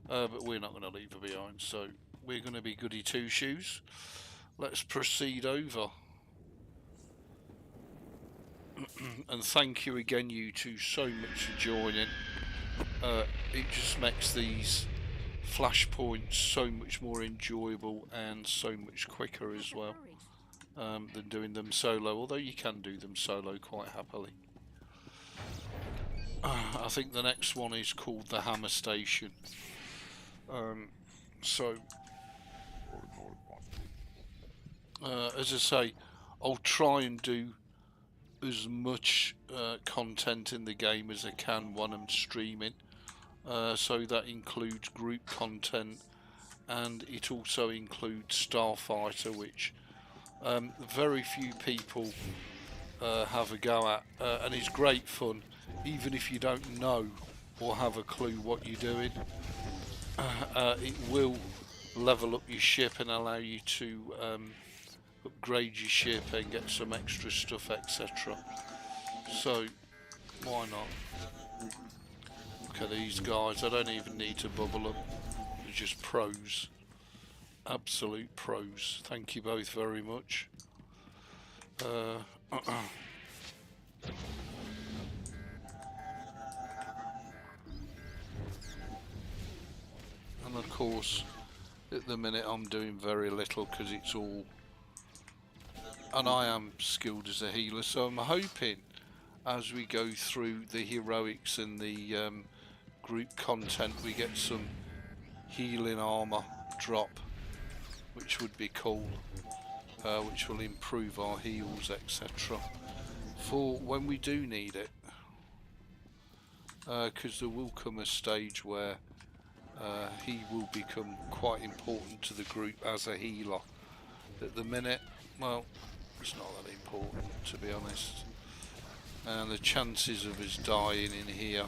But we're not going to leave her behind, so we're going to be goody two-shoes. Let's proceed over. And thank you again, you two, so much for joining. It just makes these flashpoints so much more enjoyable and so much quicker as well than doing them solo, although you can do them solo quite happily. I think the next one is called the Hammer Station. As I say, I'll try and do as much content in the game as I can when I'm streaming. So that includes group content, and it also includes Starfighter, which very few people have a go at, and it's great fun, even if you don't know or have a clue what you're doing. It will level up your ship and allow you to upgrade your ship and get some extra stuff, etc. So why not? Look at these guys, I don't even need to bubble them. They're just pros. Absolute pros. Thank you both very much. And of course, at the minute I'm doing very little because it's all... And I am skilled as a healer, so I'm hoping as we go through the heroics and the group content we get some healing armor drop, which would be cool, which will improve our heals, etc. for when we do need it, because there will come a stage where he will become quite important to the group as a healer. At the minute, well, it's not that important, to be honest, and the chances of us dying in here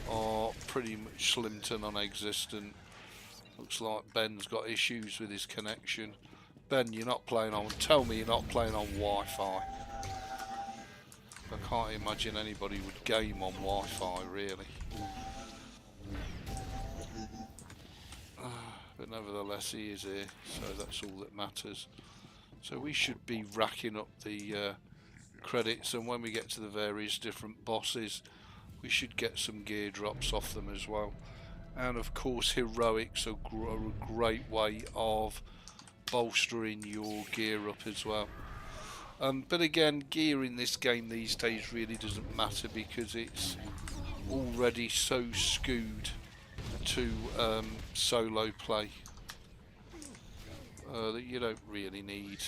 are pretty much slim to non-existent. Looks like Ben's got issues with his connection. Ben, you're not playing on... Tell me you're not playing on Wi-Fi. I can't imagine anybody would game on Wi-Fi, really. But nevertheless, he is here, so that's all that matters. So we should be racking up the credits, and when we get to the various different bosses, we should get some gear drops off them as well. And of course, heroics are a great way of bolstering your gear up as well. But again, gear in this game these days really doesn't matter because it's already so skewed to solo play that you don't really need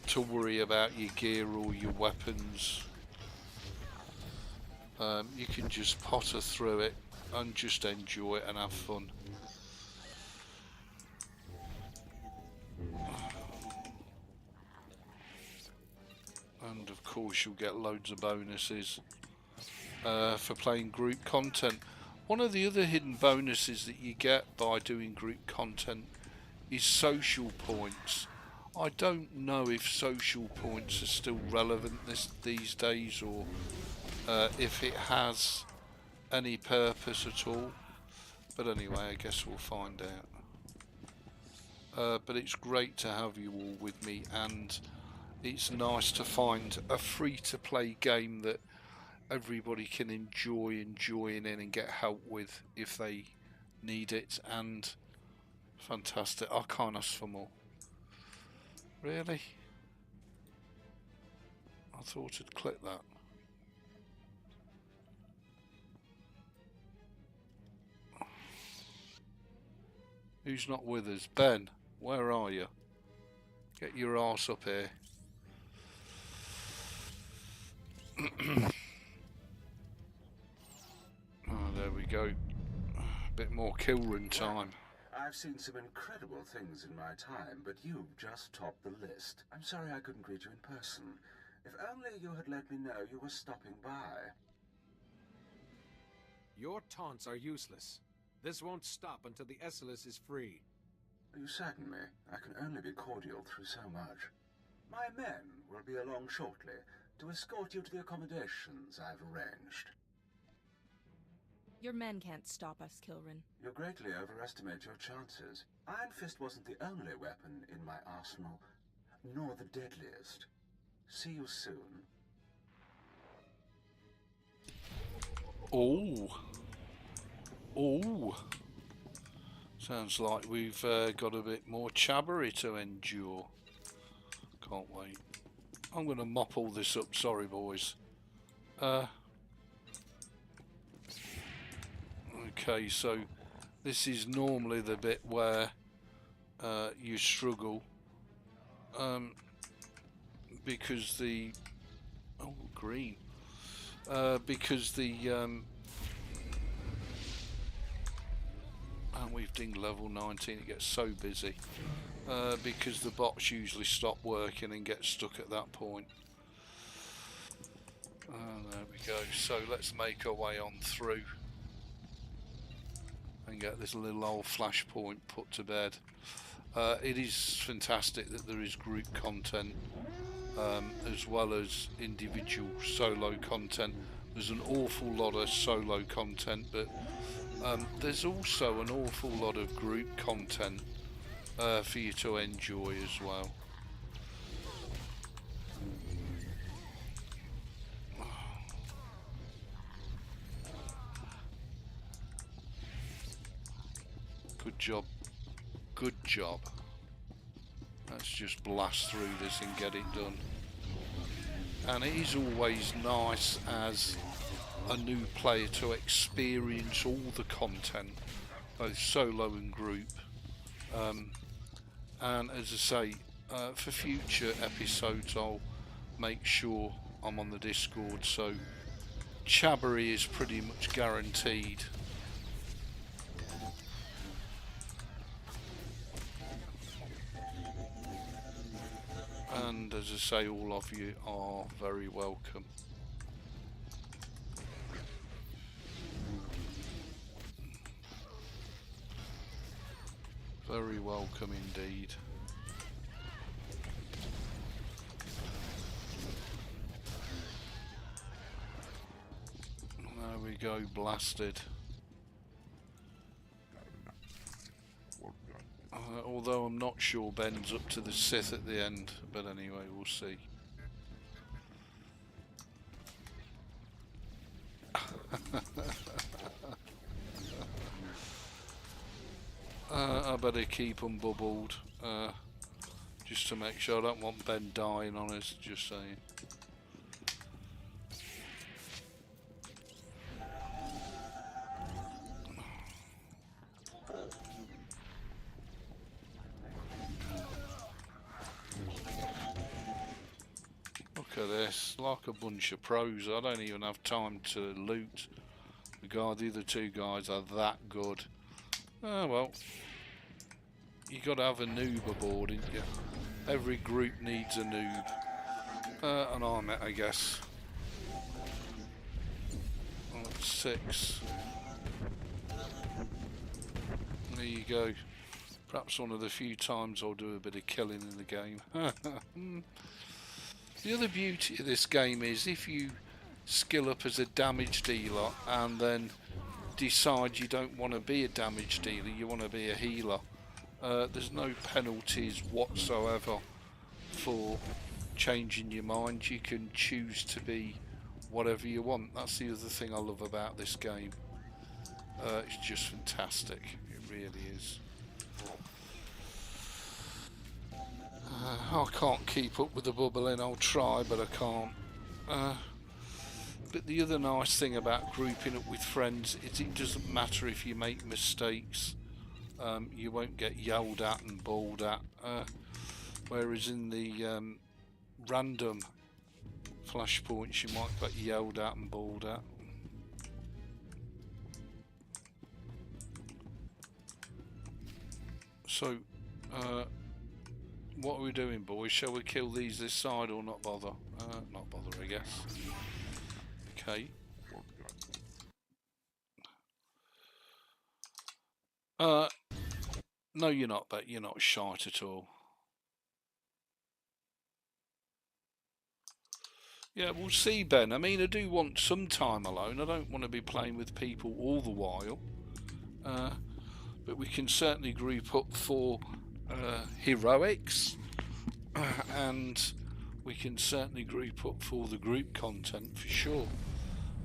to worry about your gear or your weapons You can just potter through it and just enjoy it and have fun. And of course you'll get loads of bonuses for playing group content. One of the other hidden bonuses that you get by doing group content is social points. I don't know if social points are still relevant these days, or if it has any purpose at all. But anyway, I guess we'll find out. But it's great to have you all with me, and it's nice to find a free-to-play game that everybody can enjoy and join in and get help with if they need it. And fantastic. I can't ask for more. Really? I thought I'd click that. Who's not with us? Ben, where are you? Get your arse up here. Oh, there we go. A bit more kill run time. I've seen some incredible things in my time, but you've just topped the list. I'm sorry I couldn't greet you in person. If only you had let me know you were stopping by. Your taunts are useless. This won't stop until the SLS is free. You sadden me. I can only be cordial through so much. My men will be along shortly to escort you to the accommodations I've arranged. Your men can't stop us, Kilrin. You greatly overestimate your chances. Iron Fist wasn't the only weapon in my arsenal, nor the deadliest. See you soon. Oh. Oh. Sounds like we've got a bit more chabbery to endure. Can't wait. I'm going to mop all this up. Sorry, boys. Okay, so this is normally the bit where you struggle because the green because the and we've dinged level 19. It gets so busy because the bots usually stop working and get stuck at that point. There we go. So let's make our way on through and get this little old flashpoint put to bed. It is fantastic that there is group content as well as individual solo content. There's an awful lot of solo content, but there's also an awful lot of group content for you to enjoy as well. Good job. Good job. Let's just blast through this and get it done. And it is always nice as a new player to experience all the content, both solo and group. And as I say, for future episodes I'll make sure I'm on the Discord, so chabbery is pretty much guaranteed. And as I say, all of you are very welcome. Very welcome indeed. There we go, blasted. Although I'm not sure Ben's up to the Sith at the end, but anyway, we'll see. I better keep them bubbled, just to make sure. I don't want Ben dying on us, just saying. Look at this, like a bunch of pros. I don't even have time to loot. The other two guys are that good. Oh well. You got to have a noob aboard, ain't you? Every group needs a noob. And I'm it, I guess. Oh, 6. There you go. Perhaps one of the few times I'll do a bit of killing in the game. The other beauty of this game is if you skill up as a damage dealer and then decide you don't want to be a damage dealer, you want to be a healer, there's no penalties whatsoever for changing your mind. You can choose to be whatever you want. That's the other thing I love about this game. It's just fantastic. It really is. I can't keep up with the bubbling. I'll try, but I can't. But the other nice thing about grouping up with friends is it doesn't matter if you make mistakes. You won't get yelled at and bawled at. Whereas in the random flashpoints you might get yelled at and bawled at. So, what are we doing, boys? Shall we kill these this side or not bother? Not bother, I guess. Okay. No, you're not, but you're not shite at all. Yeah, we'll see, Ben. I mean, I do want some time alone. I don't want to be playing with people all the while. But we can certainly group up for heroics. And we can certainly group up for the group content for sure.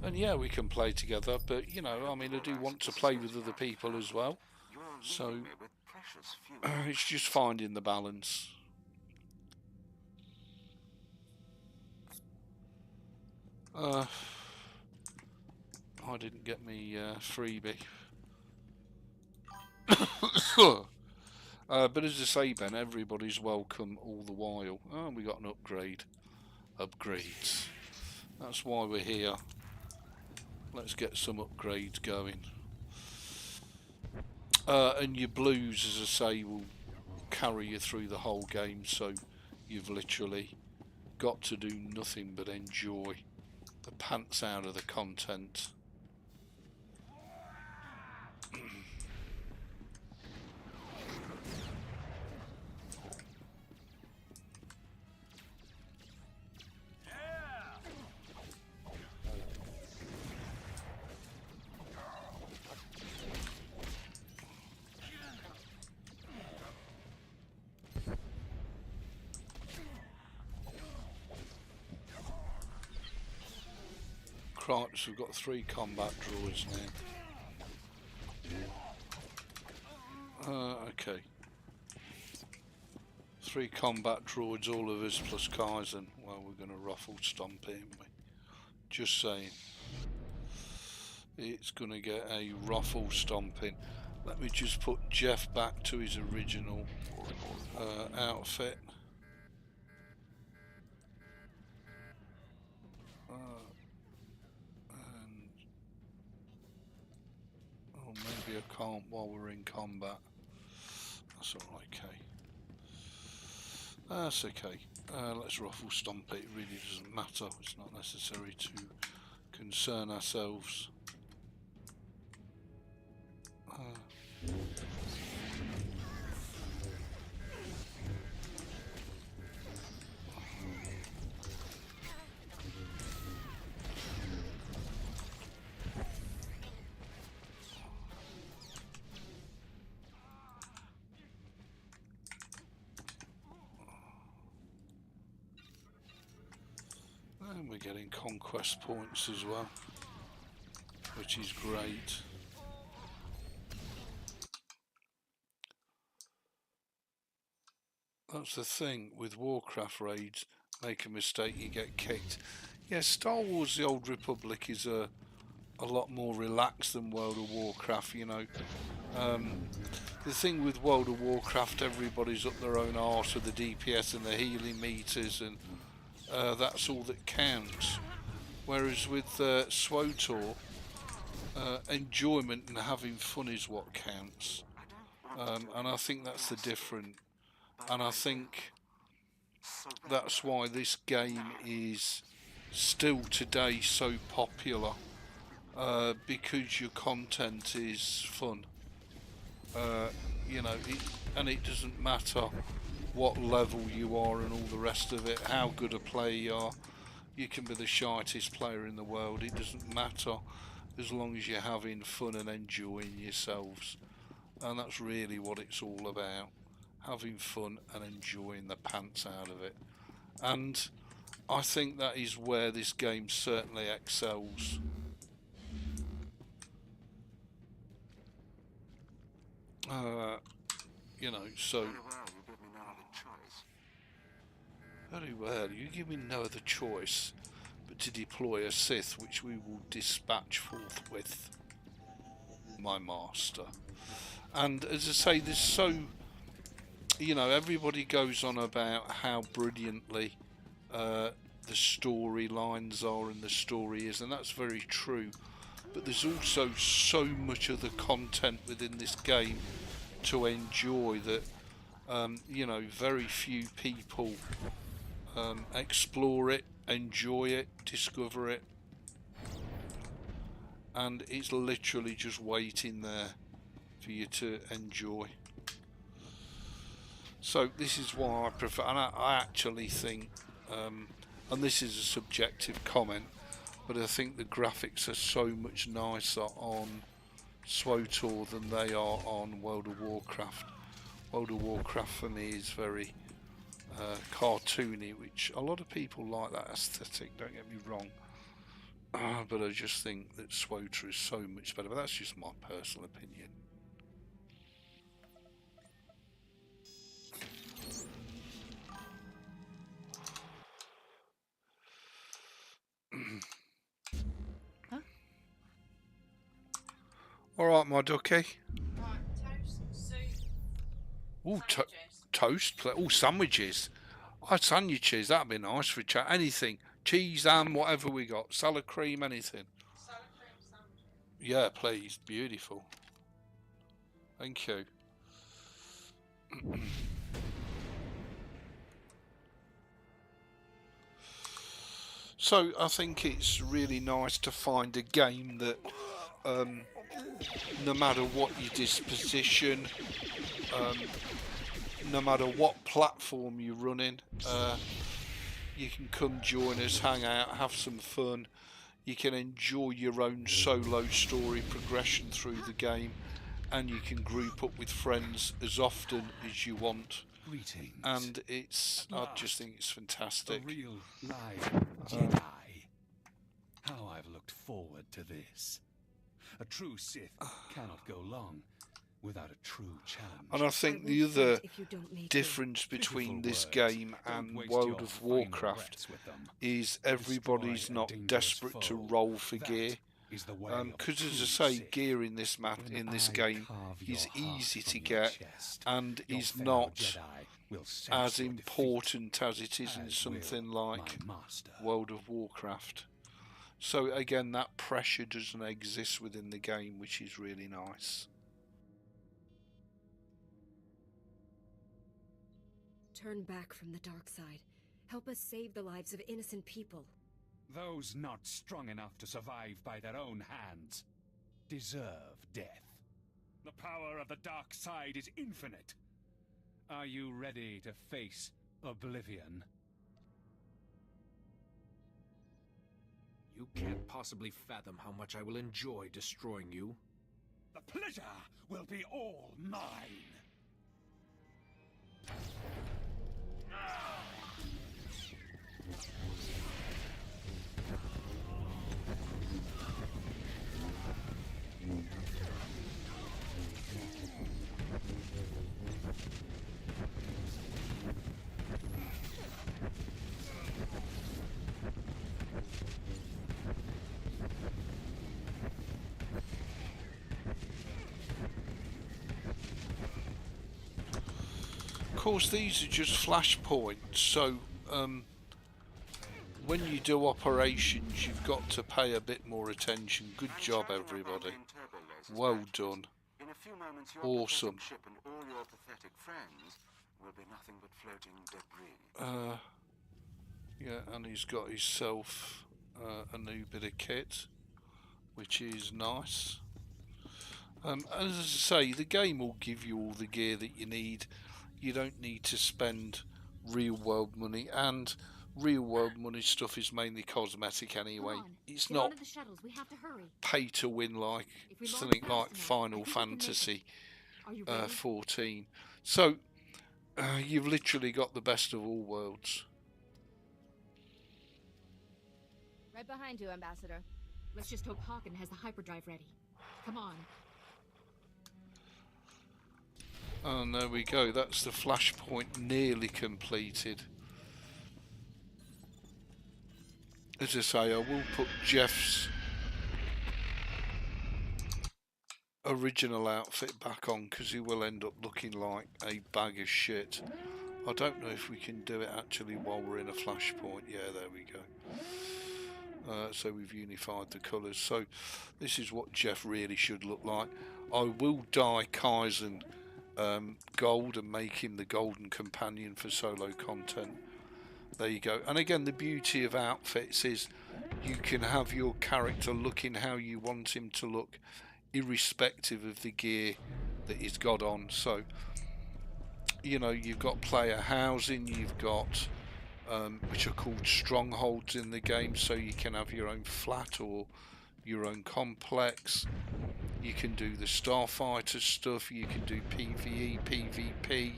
And yeah, we can play together. But, you know, I mean, I do want to play with other people as well. So, it's just finding the balance. I didn't get me freebie. But as I say, Ben, everybody's welcome all the while. Oh, we got an upgrade. Upgrades. That's why we're here. Let's get some upgrades going. And your blues, as I say, will carry you through the whole game, so you've literally got to do nothing but enjoy the pants out of the content. Cripes, we've got 3 combat droids now. Okay. 3 combat droids, all of us plus Kaizen. Well, we're going to ruffle stomp it, ain't we? Just saying. It's going to get a ruffle stomping. Let me just put Jeff back to his original outfit. Maybe I can't while we're in combat. That's alright, okay. That's okay. Let's ruffle stomp it. It really doesn't matter. It's not necessary to concern ourselves. And we're getting conquest points as well, which is great. That's the thing with Warcraft raids, make a mistake you get kicked. Yeah, Star Wars The Old Republic is a lot more relaxed than World of Warcraft, you know. The thing with World of Warcraft, everybody's up their own arse with the DPS and the healing meters, and that's all that counts. Whereas with SWTOR, enjoyment and having fun is what counts. And I think that's the difference. And I think that's why this game is still today so popular, because your content is fun. You know, and it doesn't matter what level you are and all the rest of it, how good a player you are. You can be the shittest player in the world, it doesn't matter, as long as you're having fun and enjoying yourselves. And that's really what it's all about, having fun and enjoying the pants out of it. And I think that is where this game certainly excels. You know, so very well, you give me no other choice but to deploy a Sith, which we will dispatch forthwith, my master. And as I say, there's so, you know, everybody goes on about how brilliantly the storylines are and the story is, and that's very true. But there's also so much other content within this game to enjoy that, you know, very few people explore it, enjoy it, discover it, and it's literally just waiting there for you to enjoy. So this is why I prefer, and I actually think, and this is a subjective comment, but I think the graphics are so much nicer on SWTOR than they are on World of Warcraft. World of Warcraft for me is very cartoony, which a lot of people like that aesthetic, don't get me wrong, but I just think that SWTOR is so much better, but that's just my personal opinion. Alright, my ducky. Ooh, toast, sandwiches. Sandwiches, that'd be nice for a chat. Anything, cheese, ham, whatever we got. Salad cream, anything. Salad cream sandwiches. Yeah, please. Beautiful. Thank you. So I think it's really nice to find a game that, no matter what your disposition, no matter what platform you're running, you can come join us, hang out, have some fun. You can enjoy your own solo story progression through the game, and you can group up with friends as often as you want. Greetings. And it's, I just think it's fantastic. A real live Jedi. How I've looked forward to this. A true Sith cannot go long without a true challenge. And I think the other difference between this game and World of Warcraft is everybody's not desperate to roll for gear. Because as I say, gear in this game is easy to get and is not as important as it is in something like World of Warcraft. So again, that pressure doesn't exist within the game, which is really nice. Turn back from the dark side. Help us save the lives of innocent people. Those not strong enough to survive by their own hands deserve death. The power of the dark side is infinite. Are you ready to face oblivion? You can't possibly fathom how much I will enjoy destroying you. The pleasure will be all mine. Of course, these are just flashpoints, so when you do operations, you've got to pay a bit more attention. Good job, everybody. Well done. In a few moments, your Awesome. pathetic ship and all your pathetic friends will be nothing but floating debris. Yeah, and he's got himself a new bit of kit, which is nice. As I say, the game will give you all the gear that you need. You don't need to spend real world money, and real world money stuff is mainly cosmetic anyway. It's not pay to win like something like Final Fantasy 14. So you've literally got the best of all worlds. Right behind you, Ambassador. Let's just hope Hawken has the hyperdrive ready. Come on. And there we go, that's the flashpoint nearly completed. As I say, I will put Jeff's original outfit back on because he will end up looking like a bag of shit. I don't know if we can do it actually while we're in a flashpoint. Yeah, there we go. So we've unified the colours. So this is what Jeff really should look like. I will dye Kaizen gold and make him the golden companion for solo content. There you go. And again, the beauty of outfits is you can have your character looking how you want him to look, irrespective of the gear that he's got on. So, you know, you've got player housing, you've got which are called strongholds in the game, so you can have your own flat or your own complex. You can do the starfighter stuff, you can do PvE, PvP,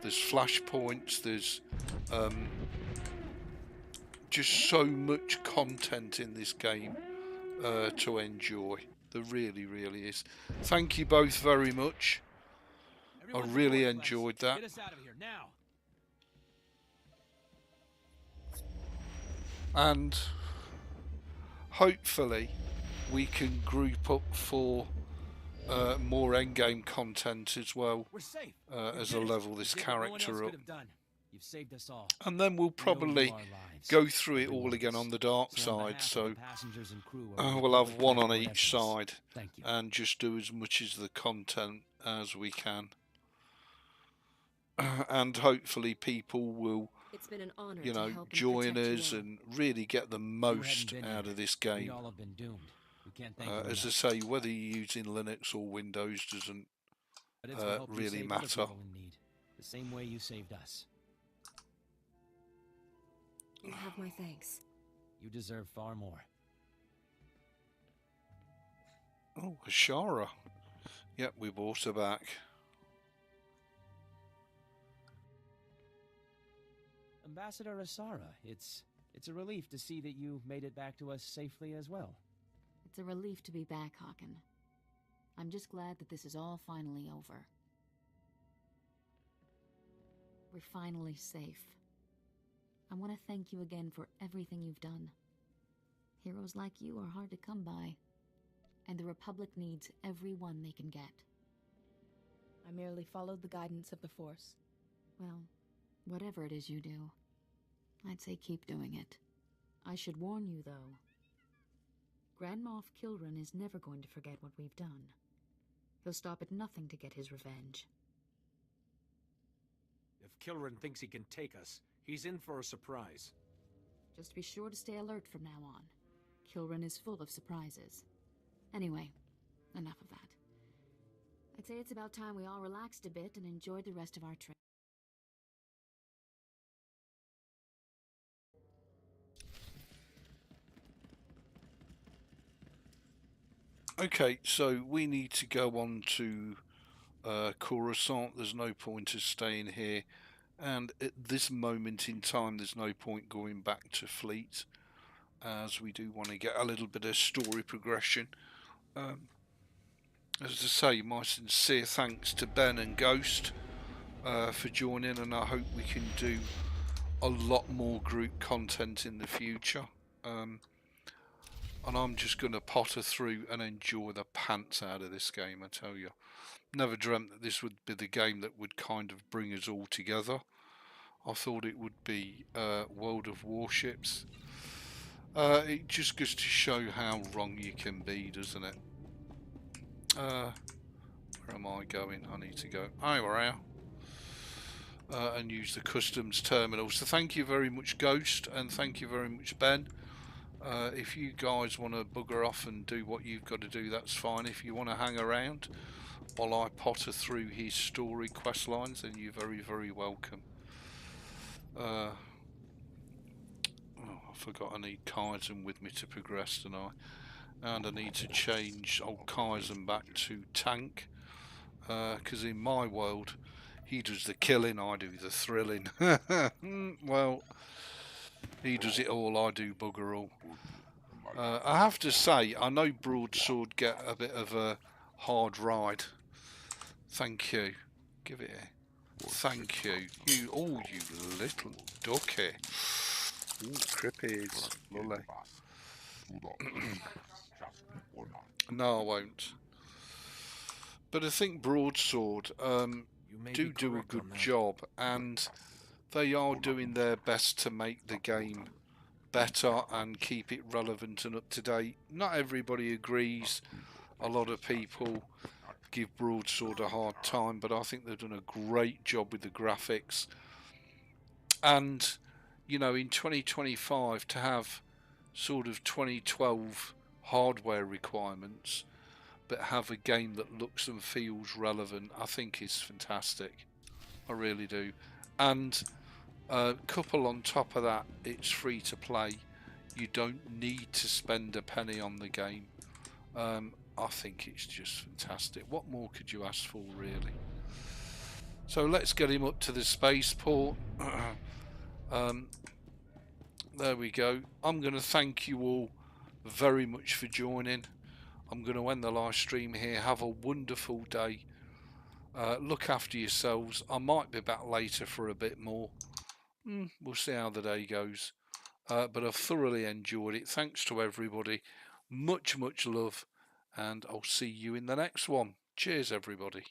there's flashpoints, there's just so much content in this game to enjoy. There really, really is. Thank you both very much. I really enjoyed that. Get us out of here now. And hopefully we can group up for more endgame content as well, as I level this character up. You've saved us all. And then we'll probably go through it all again on the dark side, so we'll have one on each side and just do as much as the content as we can. And hopefully people will, it's been an honor, you know, join us and really get the most out of this game. As I say, whether you're using Linux or Windows doesn't really matter. The same way you saved us. You have my thanks. You deserve far more. Oh, Ashara. Yep, we brought her back. Ambassador Asara, it's a relief to see that you made it back to us safely as well. It's a relief to be back, Hawken. I'm just glad that this is all finally over. We're finally safe. I want to thank you again for everything you've done. Heroes like you are hard to come by, and the Republic needs everyone they can get. I merely followed the guidance of the Force. Well, whatever it is you do, I'd say keep doing it. I should warn you, though. Grand Moff Kilran is never going to forget what we've done. He'll stop at nothing to get his revenge. If Kilran thinks he can take us, he's in for a surprise. Just be sure to stay alert from now on. Kilran is full of surprises. Anyway, enough of that. I'd say it's about time we all relaxed a bit and enjoyed the rest of our trip. Okay, so we need to go on to Coruscant. There's no point of staying here, and at this moment in time there's no point going back to Fleet, as we do want to get a little bit of story progression. As I say, my sincere thanks to Ben and Ghost for joining, and I hope we can do a lot more group content in the future. And I'm just going to potter through and enjoy the pants out of this game, I tell you. Never dreamt that this would be the game that would kind of bring us all together. I thought it would be World of Warships. It just goes to show how wrong you can be, doesn't it? Where am I going? I need to go here. And use the customs terminal. So thank you very much, Ghost, and thank you very much, Ben. If you guys want to bugger off and do what you've got to do, that's fine. If you want to hang around while I potter through his story quest lines, then you're very, very welcome. Oh, I forgot I need Kaizen with me to progress tonight. And I need to change old Kaizen back to tank. Because in my world, he does the killing, I do the thrilling. Well, he does it all, I do bugger all. I have to say, I know Broadsword get a bit of a hard ride. Thank you. Give it a thank you. You little ducky. Ooh, crippies. Lovely. No, I won't. But I think Broadsword do a good job, and they are doing their best to make the game better and keep it relevant and up to date. Not everybody agrees. A lot of people give Broadsword a hard time, but I think they've done a great job with the graphics. And, you know, in 2025 to have sort of 2012 hardware requirements, but have a game that looks and feels relevant, I think is fantastic. I really do. And couple on top of that, it's free to play. You don't need to spend a penny on the game. I think it's just fantastic. What more could you ask for, really? So let's get him up to the spaceport. There we go. I'm going to thank you all very much for joining. I'm going to end the live stream here. Have a wonderful day. Look after yourselves. I might be back later for a bit more. We'll see how the day goes. But I've thoroughly enjoyed it. Thanks to everybody. Much, much love. And I'll see you in the next one. Cheers, everybody.